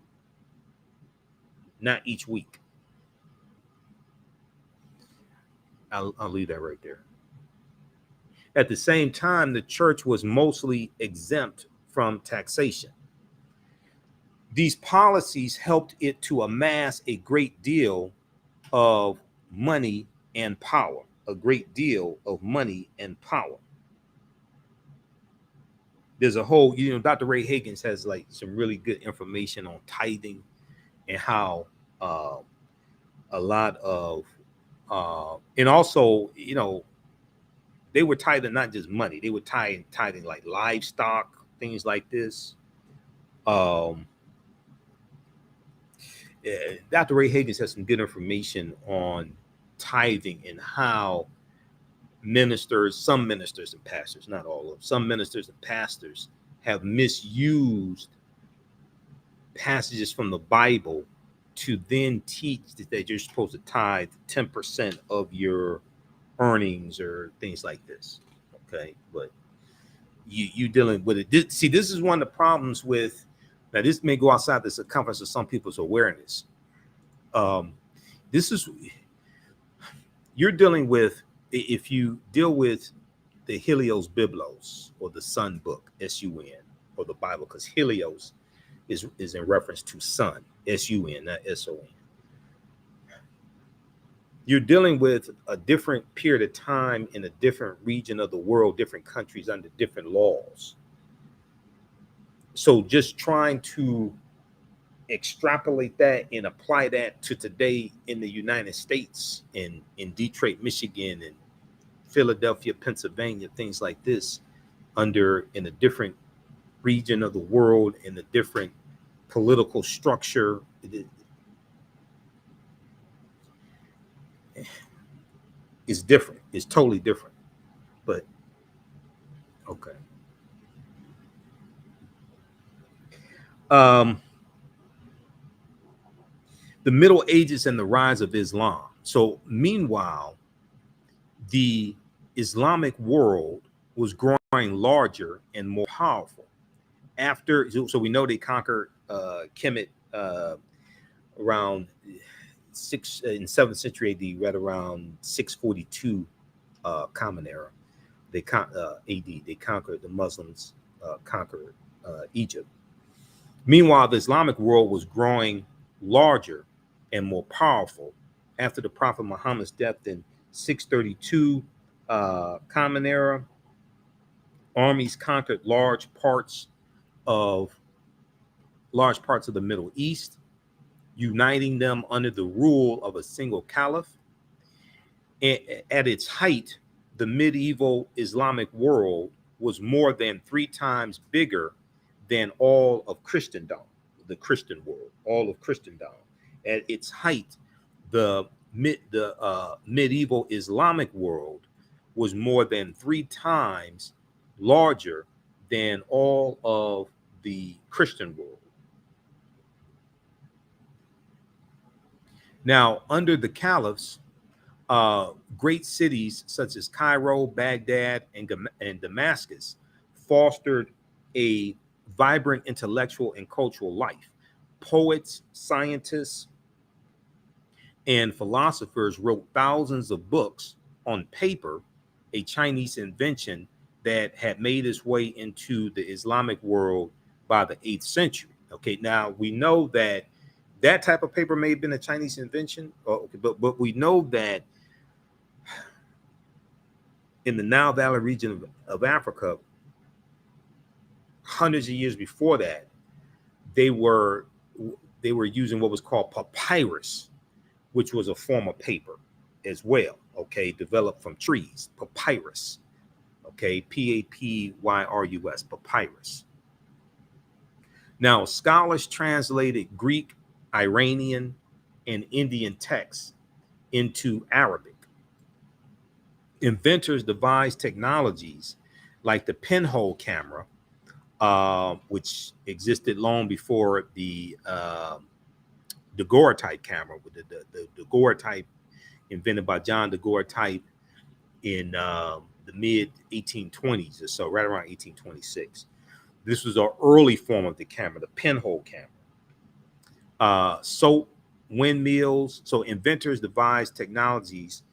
not each week. I'll leave that right there. At the same time, the church was mostly exempt from taxation. These policies helped it to amass a great deal of money and power, There's a whole, Dr. Ray Higgins has like some really good information on tithing and how a lot of, and also, they were tithing not just money, they were tithing like livestock, things like this. Dr. Ray Higgins has some good information on tithing and how ministers, some ministers and pastors, not all of them, some ministers and pastors have misused passages from the Bible to then teach that you're supposed to tithe 10% of your earnings or things like this. Okay, but you dealing with it. This is one of the problems with, now this may go outside the circumference of some people's awareness. This is, you're dealing with, if you deal with the Helios Biblos or the Sun Book, S-U-N, or the Bible, because Helios is in reference to sun, S-U-N, not S-O-N. You're dealing with a different period of time in a different region of the world, different countries under different laws. So just trying to extrapolate that and apply that to today in the United States, in Detroit, Michigan, and Philadelphia, Pennsylvania, things like this, in a different region of the world, in a different political structure, it's different. It's totally different. But okay. The Middle Ages and the rise of Islam. So meanwhile, the Islamic world was growing larger and more powerful. So we know they conquered Kemet around in 7th century AD, right around 642 Common Era. AD. They conquered, the Muslims conquered Egypt. Meanwhile, the Islamic world was growing larger and more powerful after the Prophet Muhammad's death in 632 Common Era. Armies conquered large parts of the Middle East, uniting them under the rule of a single caliph. At its height, the medieval Islamic world was more than 3 times bigger than all of Christendom, the Christian world, all of Christendom. At its height, the medieval Islamic world was more than 3 times larger than all of the Christian world. Now, under the caliphs, great cities such as Cairo, Baghdad, and Damascus fostered a vibrant intellectual and cultural life. Poets, scientists, and philosophers wrote thousands of books on paper, a Chinese invention that had made its way into the Islamic world by the 8th century. Okay, now we know that type of paper may have been a Chinese invention, but we know that in the Nile Valley region of Africa, hundreds of years before that, they were using what was called papyrus, which was a form of paper as well, okay, developed from trees, papyrus, okay, Papyrus, papyrus. Now, scholars translated Greek, Iranian, and Indian texts into Arabic. Inventors devised technologies like the pinhole camera, which existed long before the daguerreotype camera, with the daguerreotype invented by John daguerreotype in the mid 1820s or so, right around 1826. This was an early form of the camera, the pinhole camera. Soap, windmills. So inventors devised technologies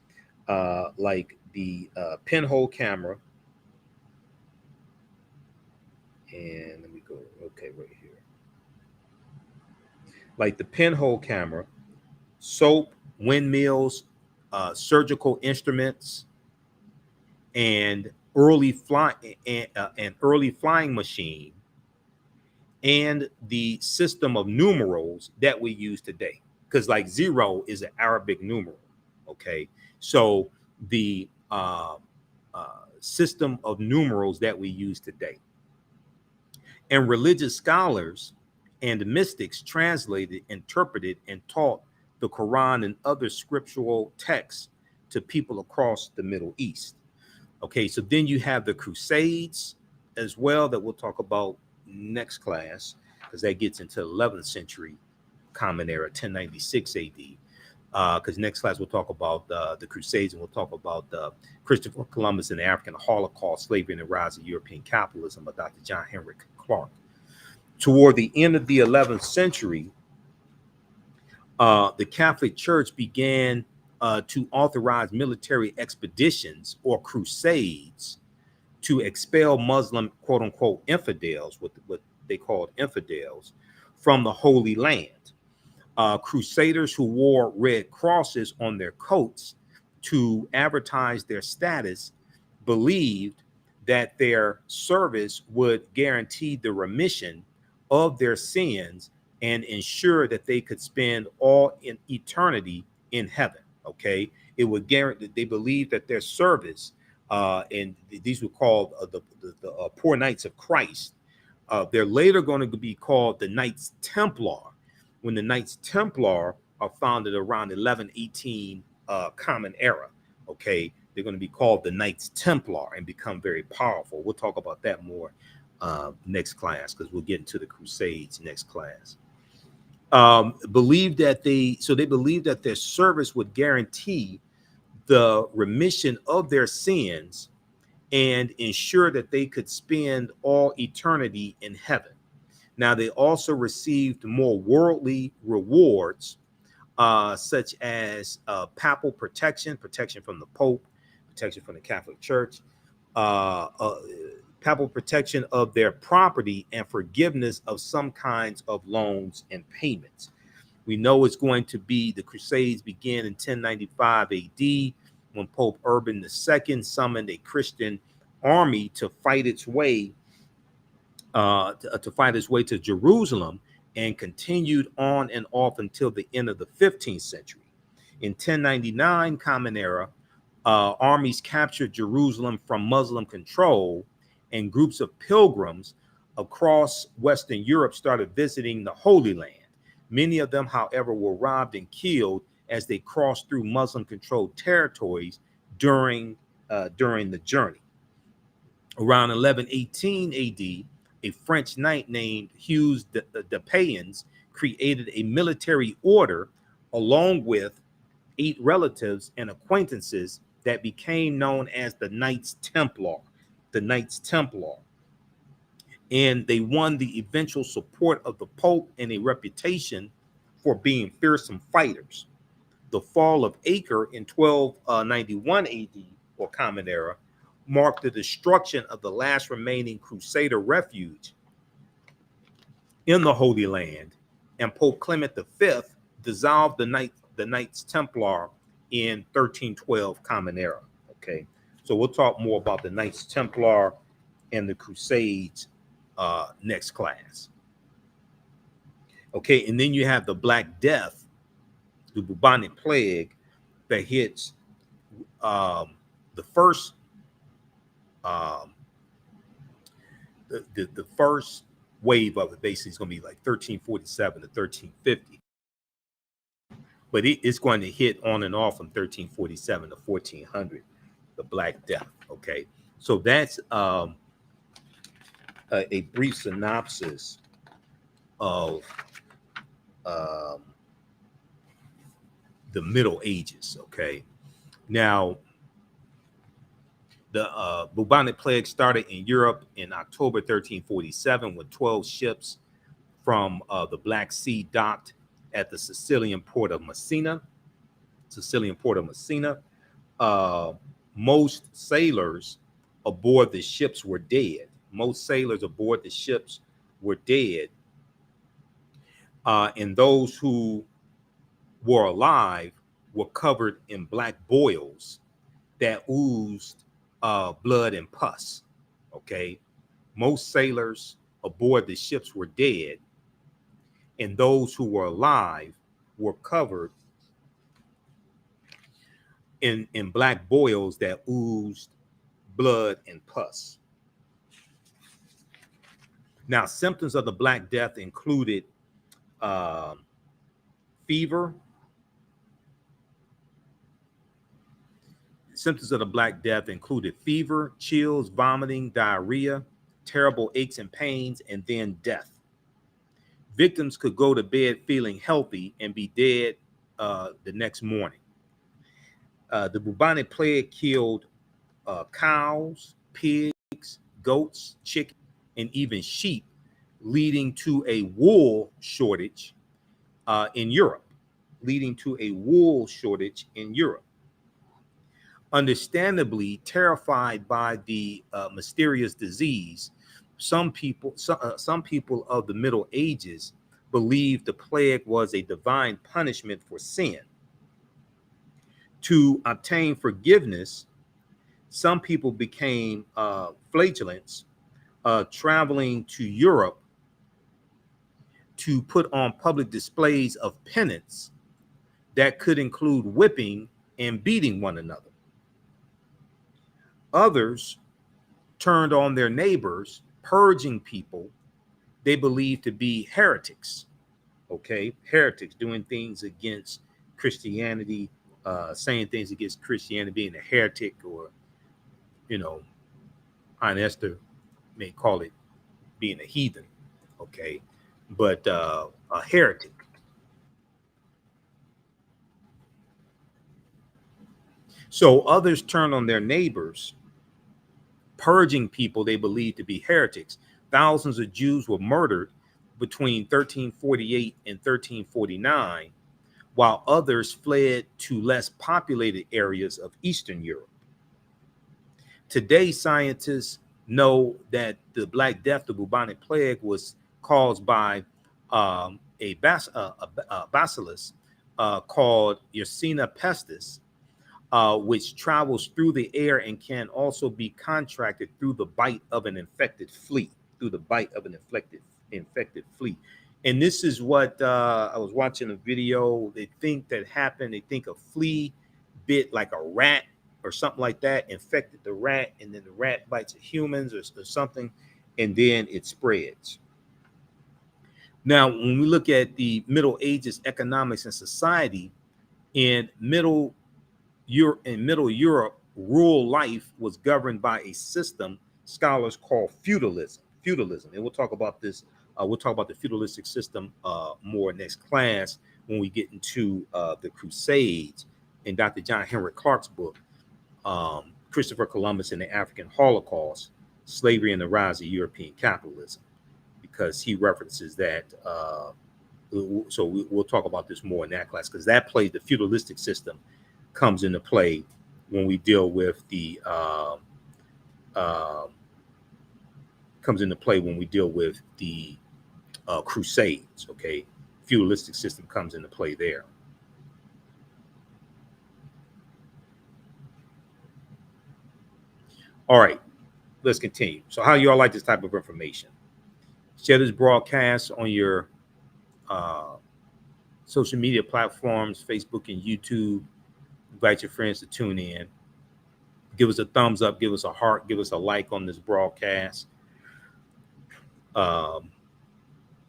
like the pinhole camera. And let me go, okay, right here. Like the pinhole camera, soap, windmills, surgical instruments, and early flying machine, and the system of numerals that we use today. Because like 0 is an Arabic numeral. Okay, so the system of numerals that we use today. And religious scholars and mystics translated, interpreted, and taught the Quran and other scriptural texts to people across the Middle East. Okay, so then you have the Crusades as well, that we'll talk about next class, because that gets into 11th century Common Era, 1096 AD. Because next class we'll talk about the Crusades, and we'll talk about Christopher Columbus and the African Holocaust, slavery, and the rise of European capitalism by Dr. John Henry Clark. Toward the end of the 11th century, the Catholic Church began to authorize military expeditions or crusades to expel Muslim, quote unquote, infidels, what they called infidels, from the Holy Land. Crusaders who wore red crosses on their coats to advertise their status believed that their service would guarantee the remission of their sins and ensure that they could spend all in eternity in heaven. Okay, it would guarantee. They believed that their service, and these were called the poor knights of Christ. They're later going to be called the Knights Templar, when the Knights Templar are founded around 1118 Common Era. Okay, they're going to be called the Knights Templar and become very powerful. We'll talk about that more next class, because we'll get into the Crusades next class. Believed that they believed that their service would guarantee the remission of their sins and ensure that they could spend all eternity in heaven. Now, they also received more worldly rewards, such as papal protection from the Pope, protection from the Catholic Church, papal protection of their property, and forgiveness of some kinds of loans and payments. We know it's going to be, the Crusades began in 1095 AD, when Pope Urban II summoned a Christian army to fight its way to Jerusalem, and continued on and off until the end of the 15th century. In 1099 Common Era, armies captured Jerusalem from Muslim control, and groups of pilgrims across Western Europe started visiting the Holy Land. Many of them, however, were robbed and killed as they crossed through Muslim-controlled territories during the journey. Around 1118 AD, a French knight named Hugues de Payens created a military order along with 8 relatives and acquaintances that became known as the Knights Templar. The Knights Templar. And they won the eventual support of the Pope and a reputation for being fearsome fighters. The fall of Acre in 1291 AD, or Common Era, marked the destruction of the last remaining Crusader refuge in the Holy Land, and Pope Clement V dissolved the Knights Templar in 1312 Common Era. Okay, so we'll talk more about the Knights Templar and the Crusades next class. Okay, and then you have the Black Death, the Bubonic Plague, that hits the first the first wave of it. Basically is going to be like 1347 to 1350, but it's going to hit on and off from 1347 to 1400, the Black Death. Okay, so that's a brief synopsis of the Middle Ages. Okay, now the bubonic plague started in Europe in October 1347, when 12 ships from the Black Sea docked at the Sicilian port of Messina. Most sailors aboard the ships were dead. And those who were alive were covered in black boils that oozed blood and pus. Okay, most sailors aboard the ships were dead, and those who were alive were covered in black boils that oozed blood, and pus. Now, symptoms of the Black Death included fever. Symptoms of the Black Death included fever, chills, vomiting, diarrhea, terrible aches and pains, and then death. Victims could go to bed feeling healthy and be dead the next morning. The Bubonic Plague killed cows, pigs, goats, chickens, and even sheep, leading to a wool shortage in Europe. Understandably terrified by the mysterious disease, some people of the Middle Ages believed the plague was a divine punishment for sin. To obtain forgiveness, some people became flagellants, traveling to Europe to put on public displays of penance that could include whipping and beating one another. Others turned on their neighbors, purging people they believed to be heretics. Okay, heretics doing things against Christianity, saying things against Christianity, being a heretic, or, Aunt Esther may call it being a heathen. Okay, but a heretic. So others turned on their neighbors, purging people they believed to be heretics. Thousands of Jews were murdered between 1348 and 1349, while others fled to less populated areas of Eastern Europe. Today, scientists know that the Black Death, the Bubonic Plague, was caused by a bacillus called Yersinia pestis, which travels through the air and can also be contracted through the bite of an infected flea. And this is what I was watching a video. They think that happened. They think a flea bit like a rat or something like that, infected the rat, and then the rat bites humans or something, and then it spreads. Now, when we look at the Middle Ages economics and society, in Middle Europe, rural life was governed by a system scholars call feudalism. And we'll talk about this. We'll talk about the feudalistic system more next class when we get into the Crusades in Dr. John Henrik Clarke's book, Christopher Columbus and the African Holocaust, Slavery and the Rise of European Capitalism, because he references that. So we'll talk about this more in that class, because that plays, the feudalistic system comes into play when we deal with the Crusades. Okay, feudalistic system comes into play there. All right, let's continue. So how you all like this type of information? Share this broadcast on your social media platforms, Facebook and YouTube. Invite your friends to tune in. Give us a thumbs up, give us a heart, give us a like on this broadcast. Let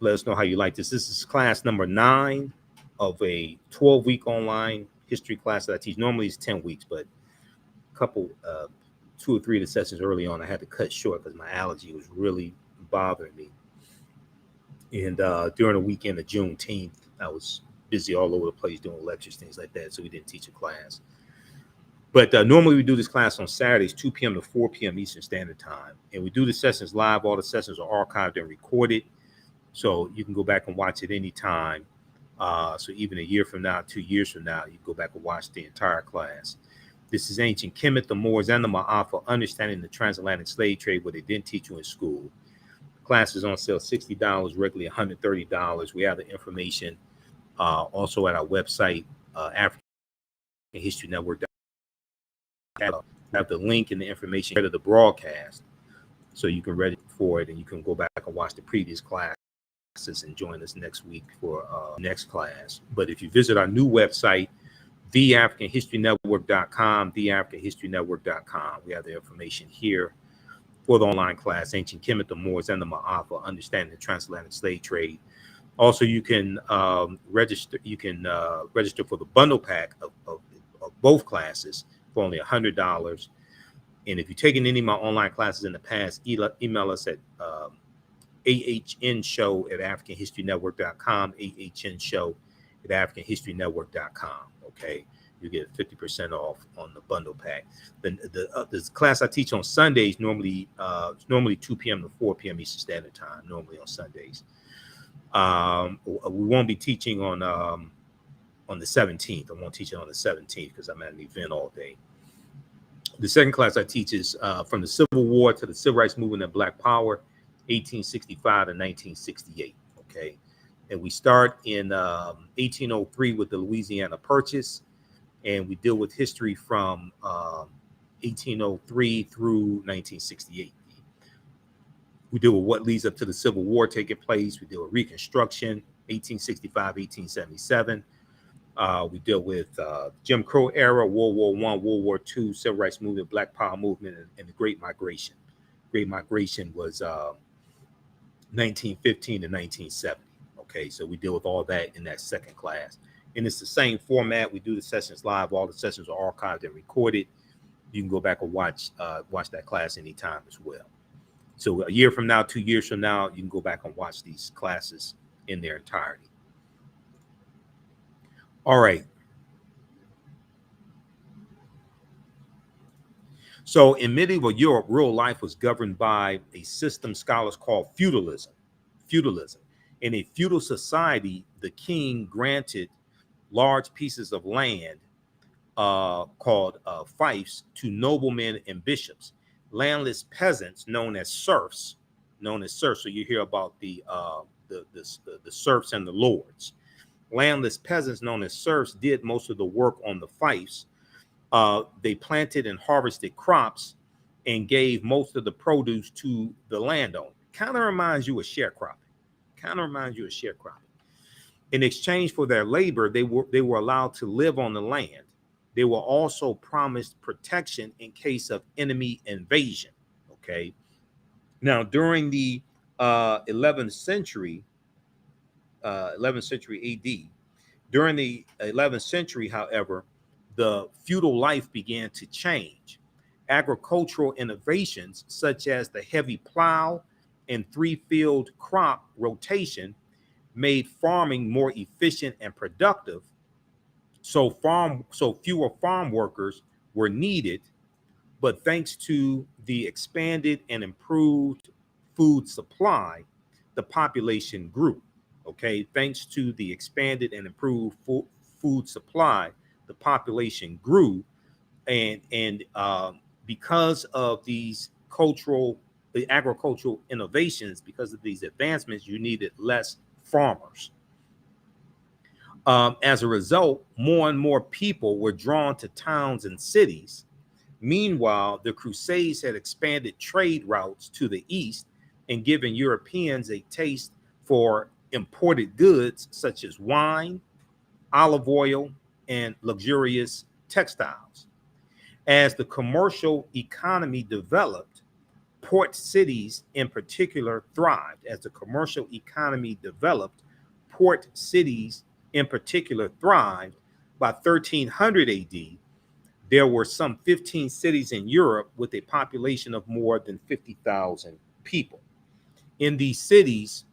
us know how you like this. This is class number 9 of a 12-week online history class that I teach. Normally it's 10 weeks, but a couple, 2 or 3 of the sessions early on, I had to cut short because my allergy was really bothering me. And during the weekend of Juneteenth, I was busy all over the place doing lectures, things like that, so we didn't teach a class. But normally we do this class on Saturdays, 2 p.m. to 4 p.m. Eastern Standard Time. And we do the sessions live. All the sessions are archived and recorded, so you can go back and watch it anytime. So even a year from now, 2 years from now, you can go back and watch the entire class. This is Ancient Kemet, the Moors, and the Maafa, Understanding the Transatlantic Slave Trade, what they didn't teach you in school. Class is on sale, $60, regularly $130. We have the information also at our website, African History Network. Have the link and the information to the broadcast, so you can ready for it, and you can go back and watch the previous classes and join us next week for next class. But if you visit our new website, theafricanhistorynetwork.com, theafricanhistorynetwork.com. We have the information here for the online class, Ancient Kemet, the Moors, and the Maafa, Understanding the Transatlantic Slave Trade. Also, you can register. You can register for the bundle pack of both classes for only $100. And if you've taken any of my online classes in the past, email us at ahnshow@africanhistorynetwork.com, ahnshow@africanhistorynetwork.com. Okay, you get 50% off on the bundle pack. The class I teach on Sundays normally it's normally 2 p.m. to 4 p.m. Eastern Standard Time. Normally on Sundays. We won't be teaching on the 17th. I won't teach it on the 17th because I'm at an event all day. The second class I teach is from the Civil War to the Civil Rights Movement and Black Power, 1865 to 1968. Okay, and we start in 1803 with the Louisiana Purchase, and we deal with history from 1803 through 1968. We deal with what leads up to the Civil War taking place. We deal with Reconstruction, 1865, 1877. We deal with Jim Crow era, World War I, World War II, Civil Rights Movement, Black Power Movement, and the Great Migration. Great Migration was 1915 to 1970. Okay, so we deal with all that in that second class. And it's the same format. We do the sessions live. All the sessions are archived and recorded. You can go back and watch that class anytime as well. So a year from now, 2 years from now, you can go back and watch these classes in their entirety. All right. So in medieval Europe, real life was governed by a system scholars call feudalism. In a feudal society, the king granted large pieces of land called fiefs to noblemen and bishops. Landless peasants, known as serfs. So you hear about the serfs and the lords. Landless peasants, known as serfs, did most of the work on the fiefs. They planted and harvested crops and gave most of the produce to the landowner. Kind of reminds you of sharecropping. In exchange for their labor, they were allowed to live on the land. They were also promised protection in case of enemy invasion. Okay. Now, during the 11th century AD, during the 11th century, however, the feudal life began to change. Agricultural innovations such as the heavy plow and three-field crop rotation made farming more efficient and productive. So fewer farm workers were needed, but thanks to the expanded and improved food supply, the population grew. Okay, thanks to the expanded and improved food supply, the population grew, and because of these agricultural innovations, because of these advancements, you needed less farmers. As a result, more and more people were drawn to towns and cities. Meanwhile, the Crusades had expanded trade routes to the east and given Europeans a taste for imported goods such as wine, olive oil, and luxurious textiles. As the commercial economy developed, port cities in particular thrived. Port cities in particular thrived. By 1300 AD, there were some 15 cities in Europe with a population of more than 50,000 people. In these cities,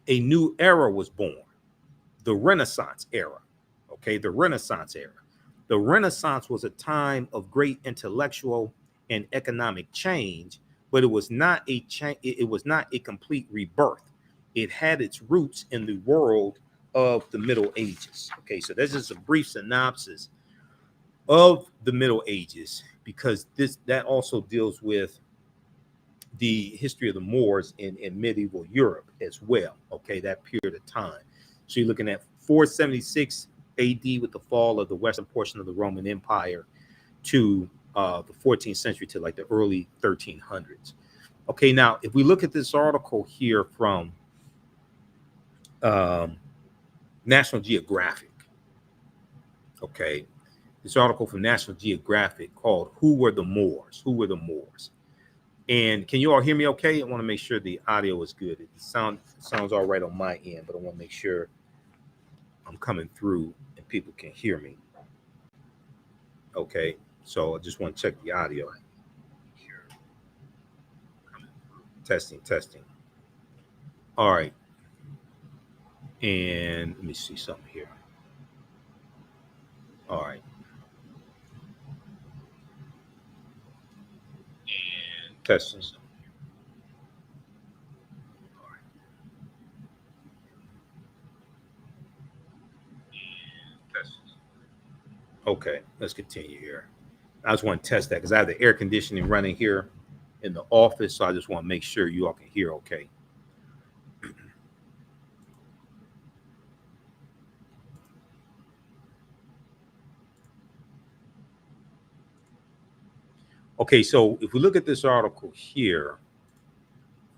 a new era was born, the Renaissance era. Okay, the Renaissance era. The Renaissance was a time of great intellectual and economic change, but it was not a complete rebirth. It had its roots in the world of the Middle Ages. Okay, so that's just a brief synopsis of the Middle Ages, because that also deals with the history of the Moors in medieval Europe as well. Okay, that period of time. So you're looking at 476 AD with the fall of the western portion of the Roman Empire to the 14th century to like the early 1300s. Okay, now if we look at this article here from National Geographic, Okay. This article from National Geographic called "Who Were the Moors?" Who were the Moors? And can you all hear me okay? I want to make sure the audio is good. It sounds all right on my end, but I want to make sure I'm coming through and people can hear me. Okay. So I just want to check the audio. Testing, testing. All right. And let me see something here. All right. And testing. Okay, let's continue here. I just want to test that because I have the air conditioning running here in the office, so I just want to make sure you all can hear okay. Okay, so if we look at this article here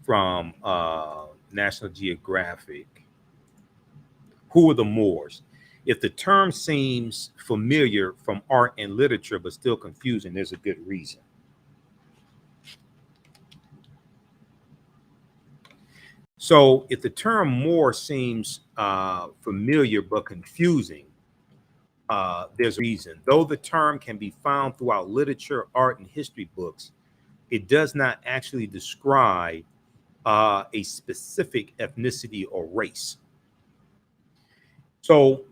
from National Geographic, who are the Moors? If the term seems familiar from art and literature but still confusing, there's a good reason. So if the term Moor seems familiar but confusing, there's a reason. Though the term can be found throughout literature, art, and history books, it does not actually describe a specific ethnicity or race. So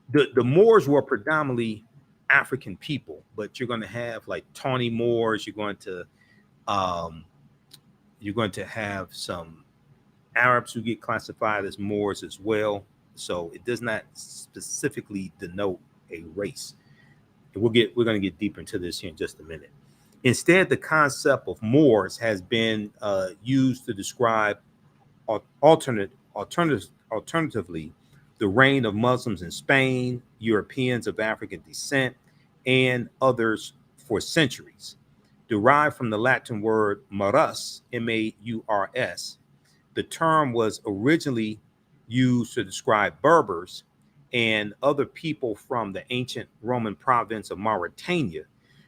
the Moors were predominantly African people, but you're going to have like tawny Moors. Um, you're going to have some Arabs who get classified as Moors as well. So it does not specifically denote a race. And we're going to get deeper into this here in just a minute. Instead, the concept of Moors has been used to describe alternatively the reign of Muslims in Spain, Europeans of African descent, and others for centuries. Derived from the Latin word marus, M-A-U-R-S, the term was originally used to describe Berbers and other people from the ancient Roman province of Mauritania.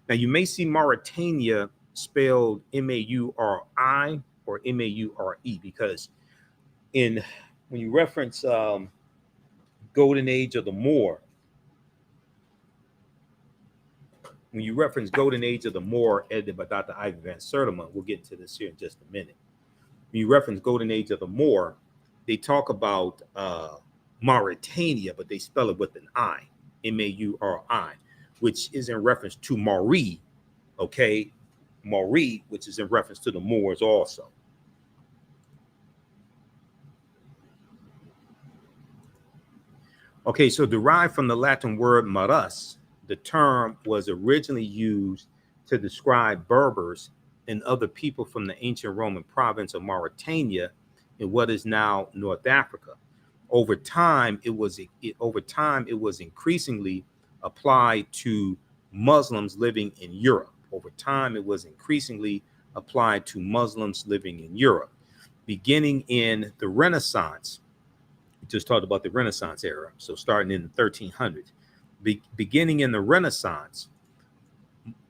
Now, you may see Mauritania spelled M-A-U-R-I or M-A-U-R-E because when you reference Golden Age of the Moor, edited by Dr. Ivan Van Sertima, we'll get into this here in just a minute. When you reference Golden Age of the Moor, they talk about Mauritania, but they spell it with an I, M-A-U-R-I, which is in reference to Mauri, okay? Mauri, which is in reference to the Moors also. Okay, so derived from the Latin word marus, the term was originally used to describe Berbers and other people from the ancient Roman province of Mauritania in what is now North Africa. Over time, it was increasingly applied to Muslims living in Europe. Beginning in the Renaissance. We just talked about the Renaissance era. So starting in the 1300s, beginning in the Renaissance,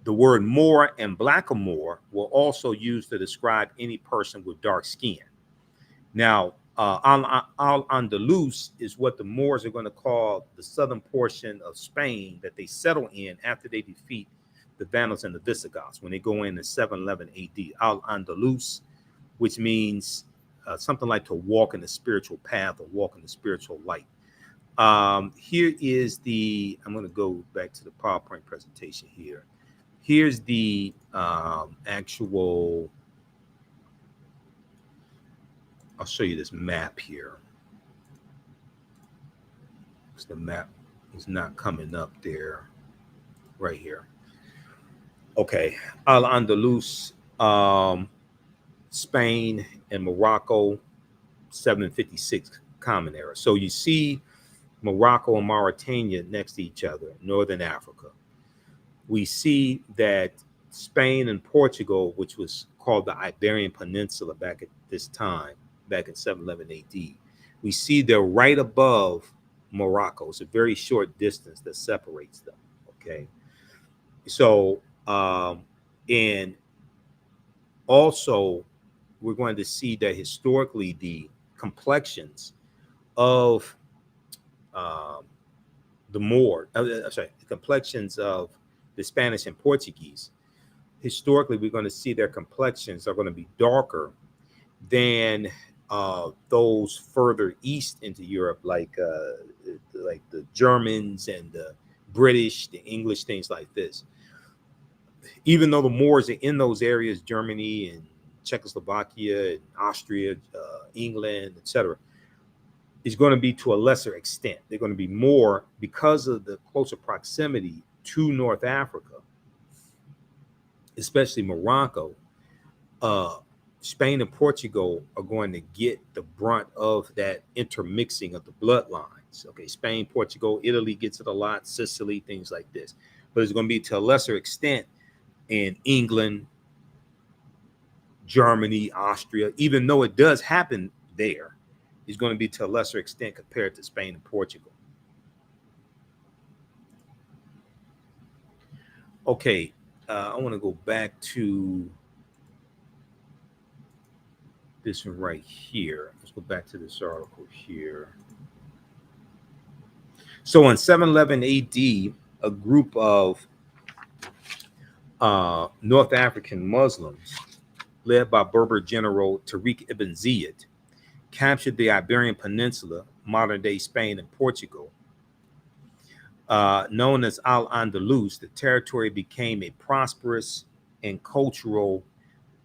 the word Moor and Blackamoor were also used to describe any person with dark skin. Now, Al-Andalus is what the Moors are going to call the southern portion of Spain that they settle in after they defeat the Vandals and the Visigoths when they go in 711 AD. Al-Andalus, which means something like to walk in the spiritual path or walk in the spiritual light. Here is I'm going to go back to the PowerPoint presentation here. Here's the actual, I'll show you this map here. The map is not coming up there, right here. Okay, Al-Andalus, Spain and Morocco, 756 Common Era. So you see Morocco and Mauritania next to each other, Northern Africa. We see that Spain and Portugal, which was called the Iberian Peninsula back at this time, back in 711 AD, we see they're right above Morocco. It's a very short distance that separates them. Okay. So, and also, we're going to see that historically the complexions of the the complexions of the Spanish and Portuguese, historically, we're going to see their complexions are going to be darker than those further east into Europe, like the Germans and the British, the English, things like this. Even though the Moors are in those areas, Germany and Czechoslovakia and Austria, England, etc., is going to be to a lesser extent. They're going to be more because of the closer proximity to North Africa, especially Morocco. Spain and Portugal are going to get the brunt of that intermixing of the bloodlines. Okay, Spain, Portugal, Italy gets it a lot, Sicily, things like this. But it's going to be to a lesser extent in England, Germany, Austria, even though it does happen there, it's going to be to a lesser extent compared to Spain and Portugal. Okay, I want to go back to this one right here. Let's go back to this article here. So in 711 AD, a group of North African Muslims, led by Berber general Tariq ibn Ziyad, captured the Iberian Peninsula, modern-day Spain and Portugal. Known as Al-Andalus, the territory became a prosperous cultural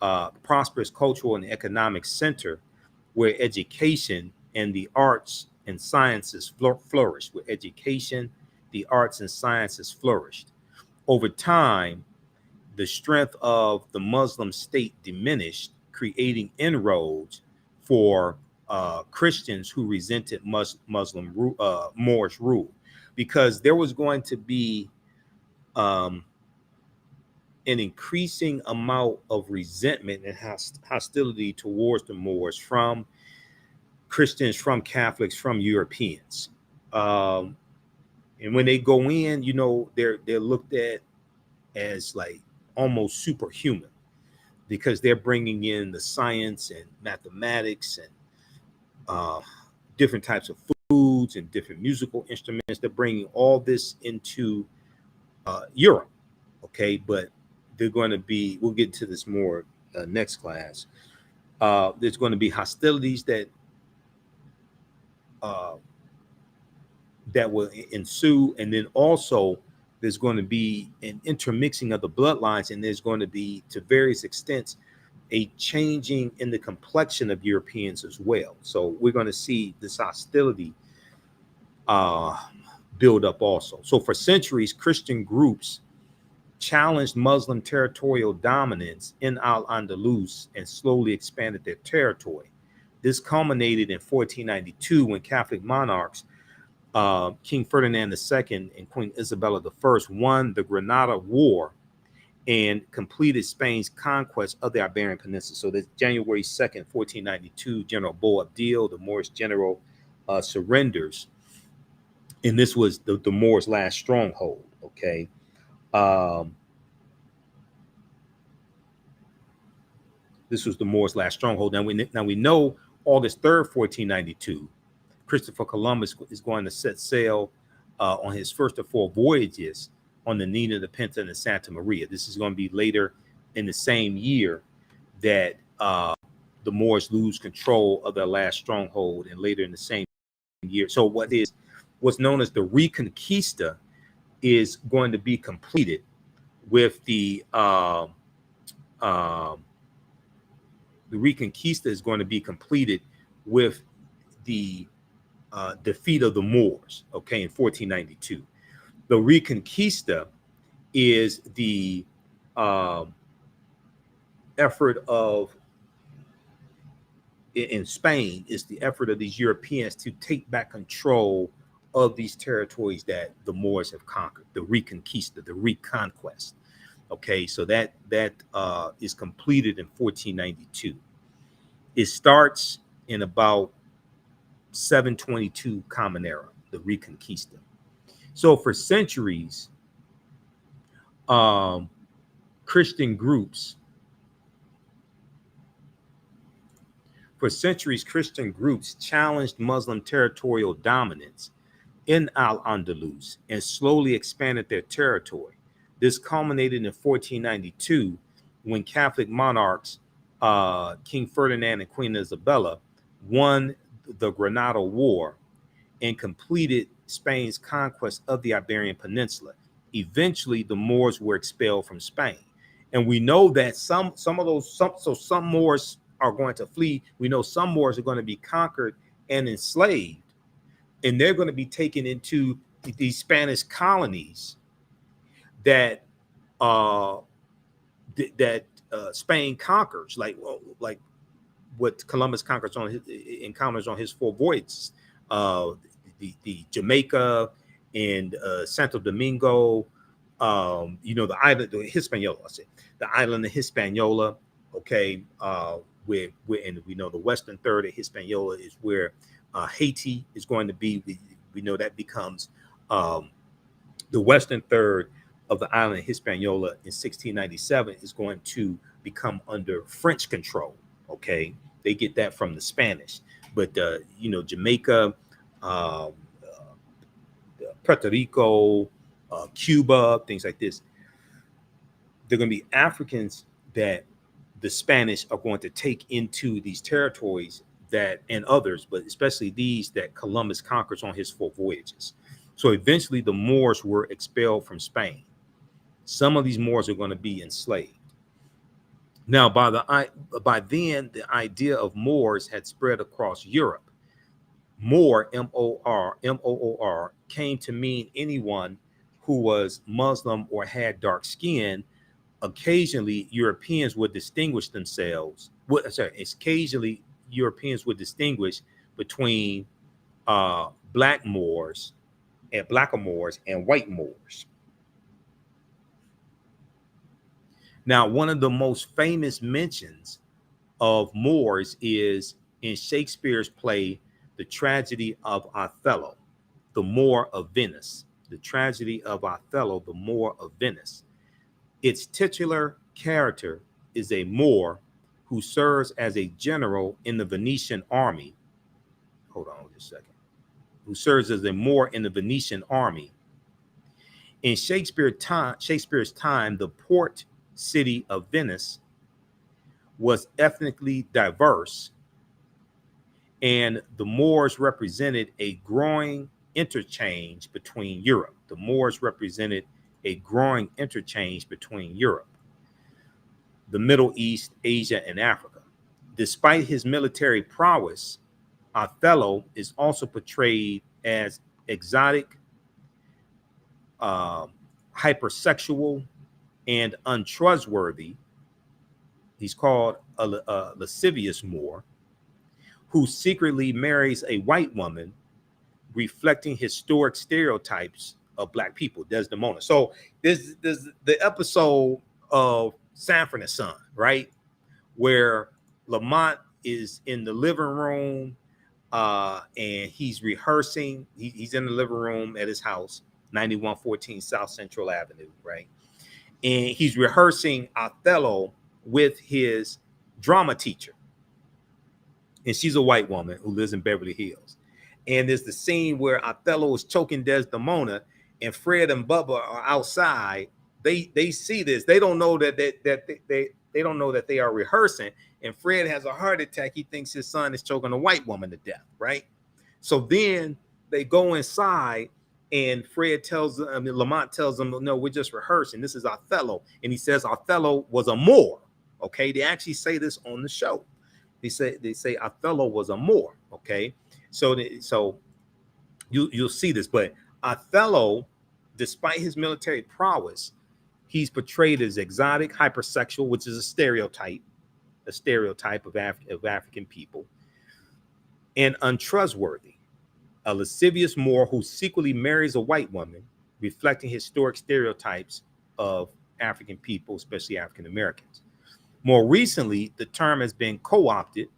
and economic center where education and the arts and sciences flourished. Where education, the arts and sciences flourished. Over time, the strength of the Muslim state diminished, creating inroads for Christians who resented Moorish rule, because there was going to be an increasing amount of resentment and hostility towards the Moors from Christians, from Catholics, from Europeans. And when they go in, they're looked at as like almost superhuman, because they're bringing in the science and mathematics and different types of foods and different musical instruments. They're bringing all this into Europe. Okay, but they're going to be, we'll get to this more next class. There's going to be hostilities that will ensue, and then also there's going to be an intermixing of the bloodlines, and there's going to be, to various extents, a changing in the complexion of Europeans as well. So we're going to see this hostility build up also. So for centuries, Christian groups challenged Muslim territorial dominance in Al-Andalus and slowly expanded their territory. This culminated in 1492 when Catholic monarchs, King Ferdinand II and Queen Isabella I, won the Granada War and completed Spain's conquest of the Iberian Peninsula. So that's January 2nd, 1492, General Boabdil, the Moorish general, surrenders. And this was the Moors' last stronghold, okay? This was the Moors' last stronghold. Now we know August 3rd, 1492, Christopher Columbus is going to set sail on his first of 4 voyages on the Nina, the Pinta, and the Santa Maria. This is going to be later in the same year that the Moors lose control of their last stronghold, and later in the same year. So what's known as the Reconquista is going to be completed with the Reconquista is going to be completed with the defeat of the Moors, okay, in 1492. The Reconquista is the effort of, in Spain, is the effort of these Europeans to take back control of these territories that the Moors have conquered. The Reconquista, the reconquest. Okay, so that is completed in 1492. It starts in about 722 Common Era. the Reconquista. So for centuries, Christian groups challenged Muslim territorial dominance in Al-Andalus and slowly expanded their territory. This culminated in 1492 when Catholic monarchs, King Ferdinand and Queen Isabella, won the Granada War and completed Spain's conquest of the Iberian Peninsula. Eventually, the Moors were expelled from Spain. And we know that some Moors are going to flee. We know some Moors are going to be conquered and enslaved, and they're going to be taken into these Spanish colonies that Spain conquers, like what Columbus encounters on his 4 voyages, the Jamaica and Santo Domingo, the island, the Hispaniola. The island of Hispaniola. Okay, where and we know the western third of Hispaniola is where Haiti is going to be. We know that becomes the western third of the island of Hispaniola in 1697 is going to become under French control. Okay, they get that from the Spanish, but Jamaica, Puerto Rico, Cuba, things like this. They're going to be Africans that the Spanish are going to take into these territories and others, but especially these that Columbus conquers on his 4 voyages. So eventually the Moors were expelled from Spain. Some of these Moors are going to be enslaved. Now, by then, the idea of Moors had spread across Europe. Moor, M-O-O-R, came to mean anyone who was Muslim or had dark skin. Occasionally, Europeans would distinguish themselves. Occasionally, Europeans would distinguish between black Moors and white Moors. Now, one of the most famous mentions of Moors is in Shakespeare's play, The Tragedy of Othello, the Moor of Venice. The Tragedy of Othello, the Moor of Venice. Its titular character is a Moor who serves as a general in the Venetian army. Hold on just a second. Who serves as a Moor in the Venetian army. In Shakespeare's time, the port city of Venice was ethnically diverse, and the Moors represented a growing interchange between Europe. The Moors represented a growing interchange between Europe, the Middle East, Asia, and Africa. Despite his military prowess, Othello is also portrayed as exotic, hypersexual, and untrustworthy. He's called a lascivious Moor who secretly marries a white woman, reflecting historic stereotypes of Black people, Desdemona. So there's the episode of Sanford and Son, right? Where Lamont is in the living room and he's rehearsing. He's in the living room at his house, 9114 South Central Avenue, right? And he's rehearsing Othello with his drama teacher. And she's a white woman who lives in Beverly Hills. And there's the scene where Othello is choking Desdemona, and Fred and Bubba are outside. They see this. They don't know that they don't know that they are rehearsing. And Fred has a heart attack. He thinks his son is choking a white woman to death, right? So then they go inside, and Lamont tells them, no, we're just rehearsing. This is Othello. And he says Othello was a Moor. Okay, they actually say this on the show. They say Othello was a Moor. Okay, so you'll see this. But Othello, despite his military prowess, he's portrayed as exotic, hypersexual, which is a stereotype of African people, and untrustworthy, a lascivious Moor who secretly marries a white woman, reflecting historic stereotypes of African people, especially African Americans. More recently, the term has been co-opted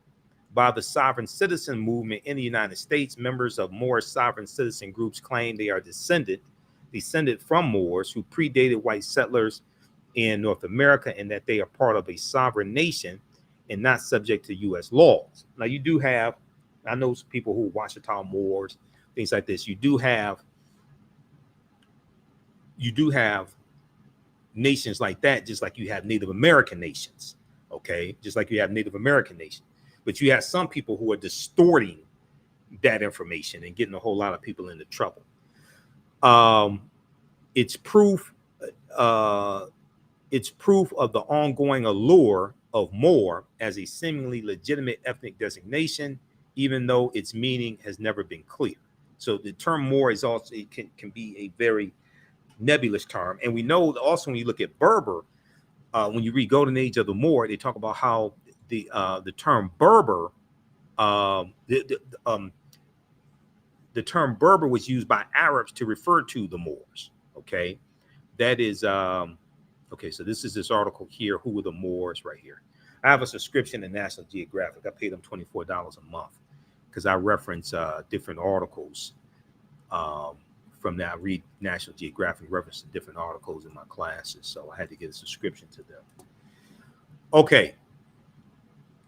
by the sovereign citizen movement in the United States. Members of Moorish sovereign citizen groups claim they are descended from Moors who predated white settlers in North America, and that they are part of a sovereign nation and not subject to U.S. laws. Now, you do have, I know people who Washita Moors, things like this. You do have nations like that, just like you have Native American nations, okay? Just like you have Native American nations. But you have some people who are distorting that information and getting a whole lot of people into trouble. It's proof of the ongoing allure of Moor as a seemingly legitimate ethnic designation, even though its meaning has never been clear. So the term Moor is also, it can be a very nebulous term. And we know also when you look at Berber, when you read Golden Age of the Moor, they talk about how the term Berber, the term Berber was used by Arabs to refer to the Moors. Okay, that is okay. So this is this article here. Who were the Moors? Right here. I have a subscription to National Geographic. I pay them $24 a month because I reference different articles. From that, I read National Geographic, reference to different articles in my classes, so I had to get a subscription to them. Okay,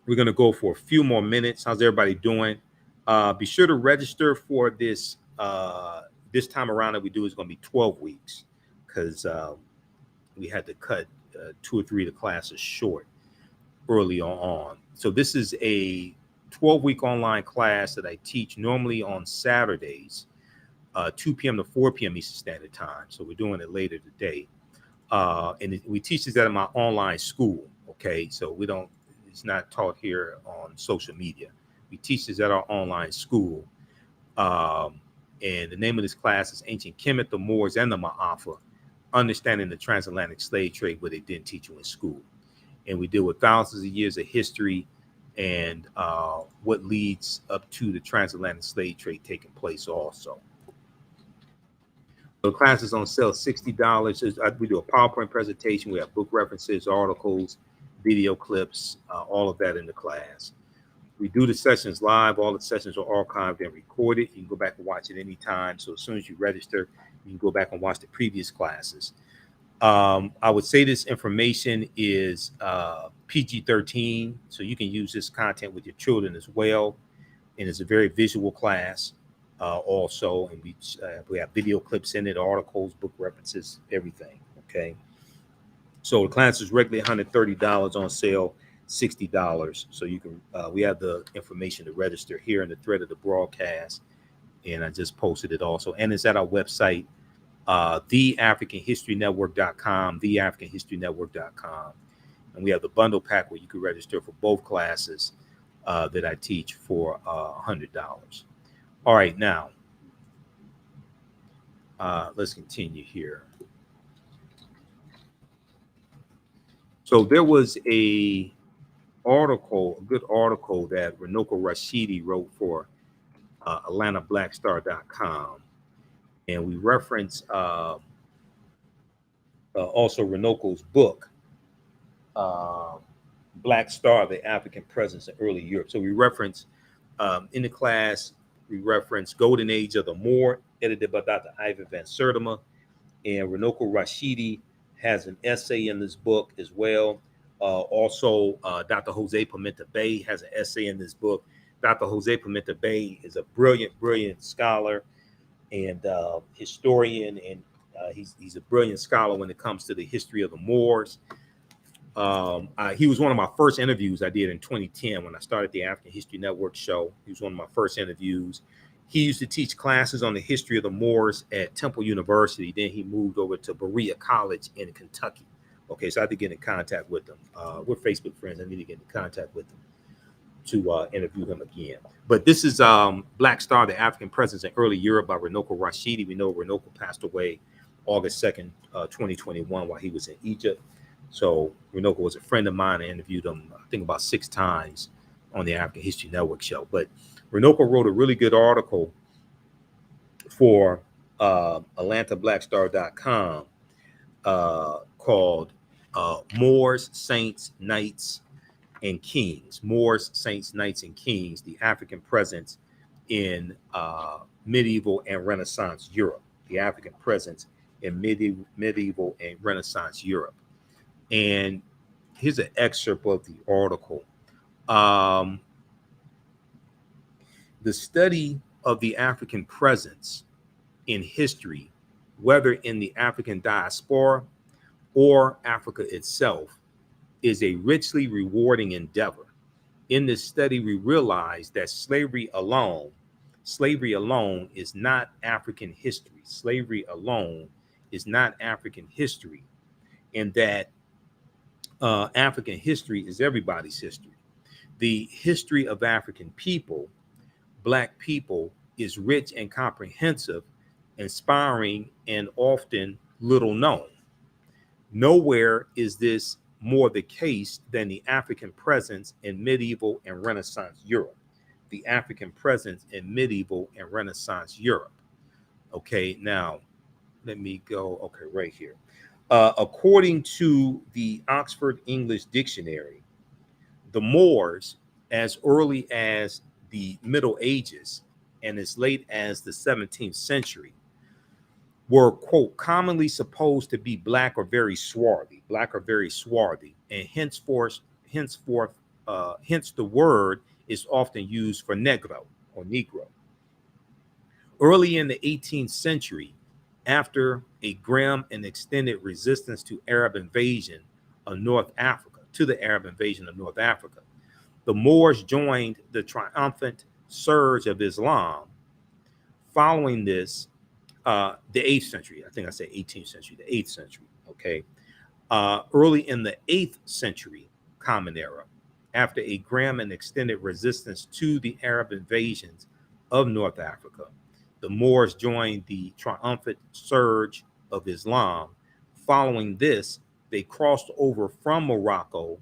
we're gonna go for a few more minutes. How's everybody doing? Be sure to register for this. This time around that we do is going to be 12 weeks because we had to cut 2 or 3 of the classes short early on. So this is a 12-week online class that I teach normally on Saturdays, 2 p.m. to 4 p.m. Eastern Standard Time. So we're doing it later today. And we teach this at my online school. Okay, so it's not taught here on social media. We teach this at our online school. And the name of this class is Ancient Kemet, the Moors, and the Maafa, Understanding the Transatlantic Slave Trade, but they didn't teach you in school. And we deal with thousands of years of history and what leads up to the transatlantic slave trade taking place also. So the class is on sale, $60. We do a PowerPoint presentation. We have book references, articles, video clips, all of that in the class. We do the sessions live. All the sessions are archived and recorded. You can go back and watch it anytime. So as soon as you register, you can go back and watch the previous classes. I would say this information is PG-13, so you can use this content with your children as well. And it's a very visual class also. And we have video clips in it, articles, book references, everything. Okay. So the class is regularly $130 on sale. $60. So you can we have the information to register here in the thread of the broadcast, and I just posted it also, and it's at our website, theafricanhistorynetwork.com, theafricanhistorynetwork.com. And we have the bundle pack where you can register for both classes that I teach for $100. All right, now let's continue here. So there was a good article that Runoko Rashidi wrote for AtlantaBlackStar.com, and we reference also Runoko's book, Black Star: The African Presence in Early Europe. So we reference in the class, we reference Golden Age of the Moor, edited by Dr. Ivan Van Sertima, and Runoko Rashidi has an essay in this book as well. Also, Dr. Jose Pimenta Bay has an essay in this book. Dr. Jose Pimenta Bay is a brilliant scholar and historian, and he's a brilliant scholar when it comes to the history of the Moors. He was one of my first interviews I did in 2010 when I started the African History Network show. He was one of my first interviews. He used to teach classes on the history of the Moors at Temple University. Then he moved over to Berea College in Kentucky. Okay, so I had to get in contact with them. We're Facebook friends. I need to get in contact with them to interview him again. But this is Black Star: The African Presence in Early Europe by Runoko Rashidi. We know Runoko passed away August 2nd, 2021 while he was in Egypt. So Runoko was a friend of mine. I interviewed him, I think, about 6 times on the African History Network show. But Runoko wrote a really good article for AtlantaBlackStar.com called Moors, Saints, Knights, and kings, Moors, saints, knights, and kings, the African presence in medieval and Renaissance Europe, the African presence in medieval and Renaissance Europe. And here's an excerpt of the article. The study of the African presence in history, whether in the African diaspora or Africa itself, is a richly rewarding endeavor. In this study, we realize that slavery alone is not African history. Slavery alone is not African history, and that African history is everybody's history. The history of African people, Black people, is rich and comprehensive, inspiring, and often little known. Nowhere is this more the case than the African presence in medieval and Renaissance Europe. The African presence in medieval and Renaissance Europe. Okay, now let me go. Okay, right here. According to the Oxford English Dictionary, the Moors, as early as the Middle Ages and as late as the 17th century, were, quote, commonly supposed to be black or very swarthy, and henceforth, hence the word is often used for negro or negro. Early in the 18th century, after a grim and extended resistance to Arab invasion of North Africa, the Moors joined the triumphant surge of Islam. Following this, the 8th century, I think I said 18th century, the 8th century, okay. Early in the 8th century Common Era, after a grim and extended resistance to the Arab invasions of North Africa, the Moors joined the triumphant surge of Islam. Following this, they crossed over from Morocco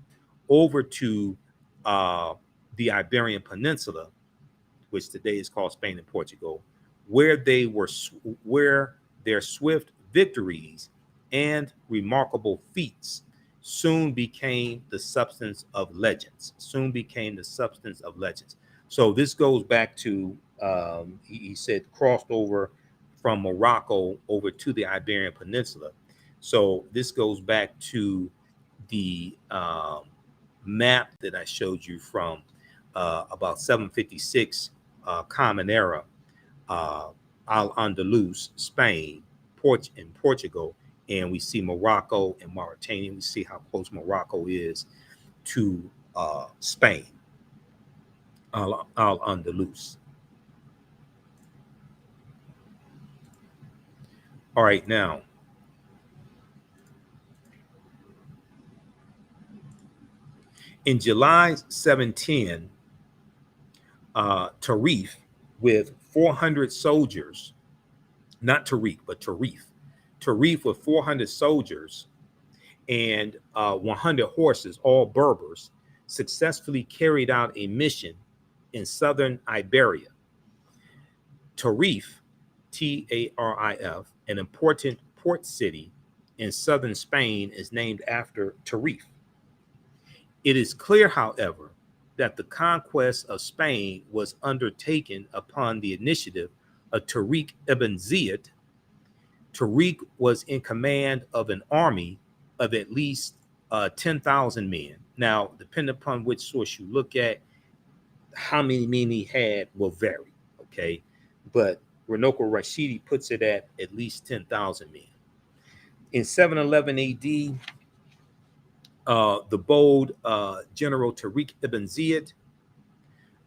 over to the Iberian Peninsula, which today is called Spain and Portugal, where their swift victories and remarkable feats soon became the substance of legends. So this goes back to, he said, crossed over from Morocco over to the Iberian Peninsula. So this goes back to the map that I showed you from about 756 Common Era, Al-Andalus, Spain, and Portugal, and we see Morocco and Mauritania. We see how close Morocco is to Spain, Al-Andalus. All right, now, in July 710, Tarif, with 400 soldiers, not Tariq, but Tarif with 400 soldiers and 100 horses, all Berbers, successfully carried out a mission in southern Iberia. Tarif, Tarif, an important port city in southern Spain, is named after Tarif. It is clear, however, that the conquest of Spain was undertaken upon the initiative of Tariq ibn Ziyad. Tariq was in command of an army of at least 10,000 men. Now, depending upon which source you look at, how many men he had will vary, okay? But Runoko Rashidi puts it at least 10,000 men. In 711 AD, the bold General Tariq ibn Ziyad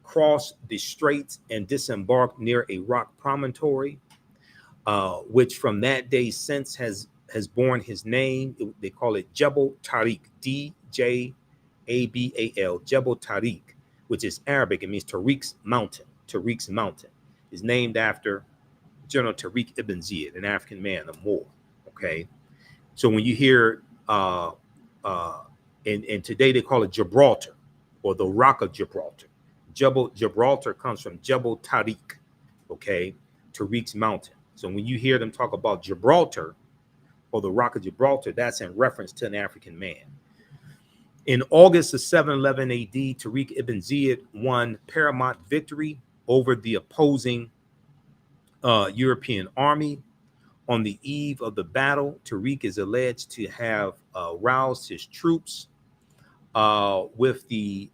crossed the straits and disembarked near a rock promontory, which from that day since has borne his name. They call it Jebel Tariq, Djabal, Jebel Tariq, which is Arabic. It means Tariq's mountain. Tariq's mountain is named after General Tariq ibn Ziyad, an African man, a Moor. Okay, so when you hear and today they call it Gibraltar, or the Rock of Gibraltar. Gibraltar comes from Jebel Tariq, okay, Tariq's mountain. So when you hear them talk about Gibraltar or the Rock of Gibraltar, that's in reference to an African man. In August of 711 AD, Tariq ibn Ziyad won paramount victory over the opposing European army. On the eve of the battle, Tariq is alleged to have roused his troops with the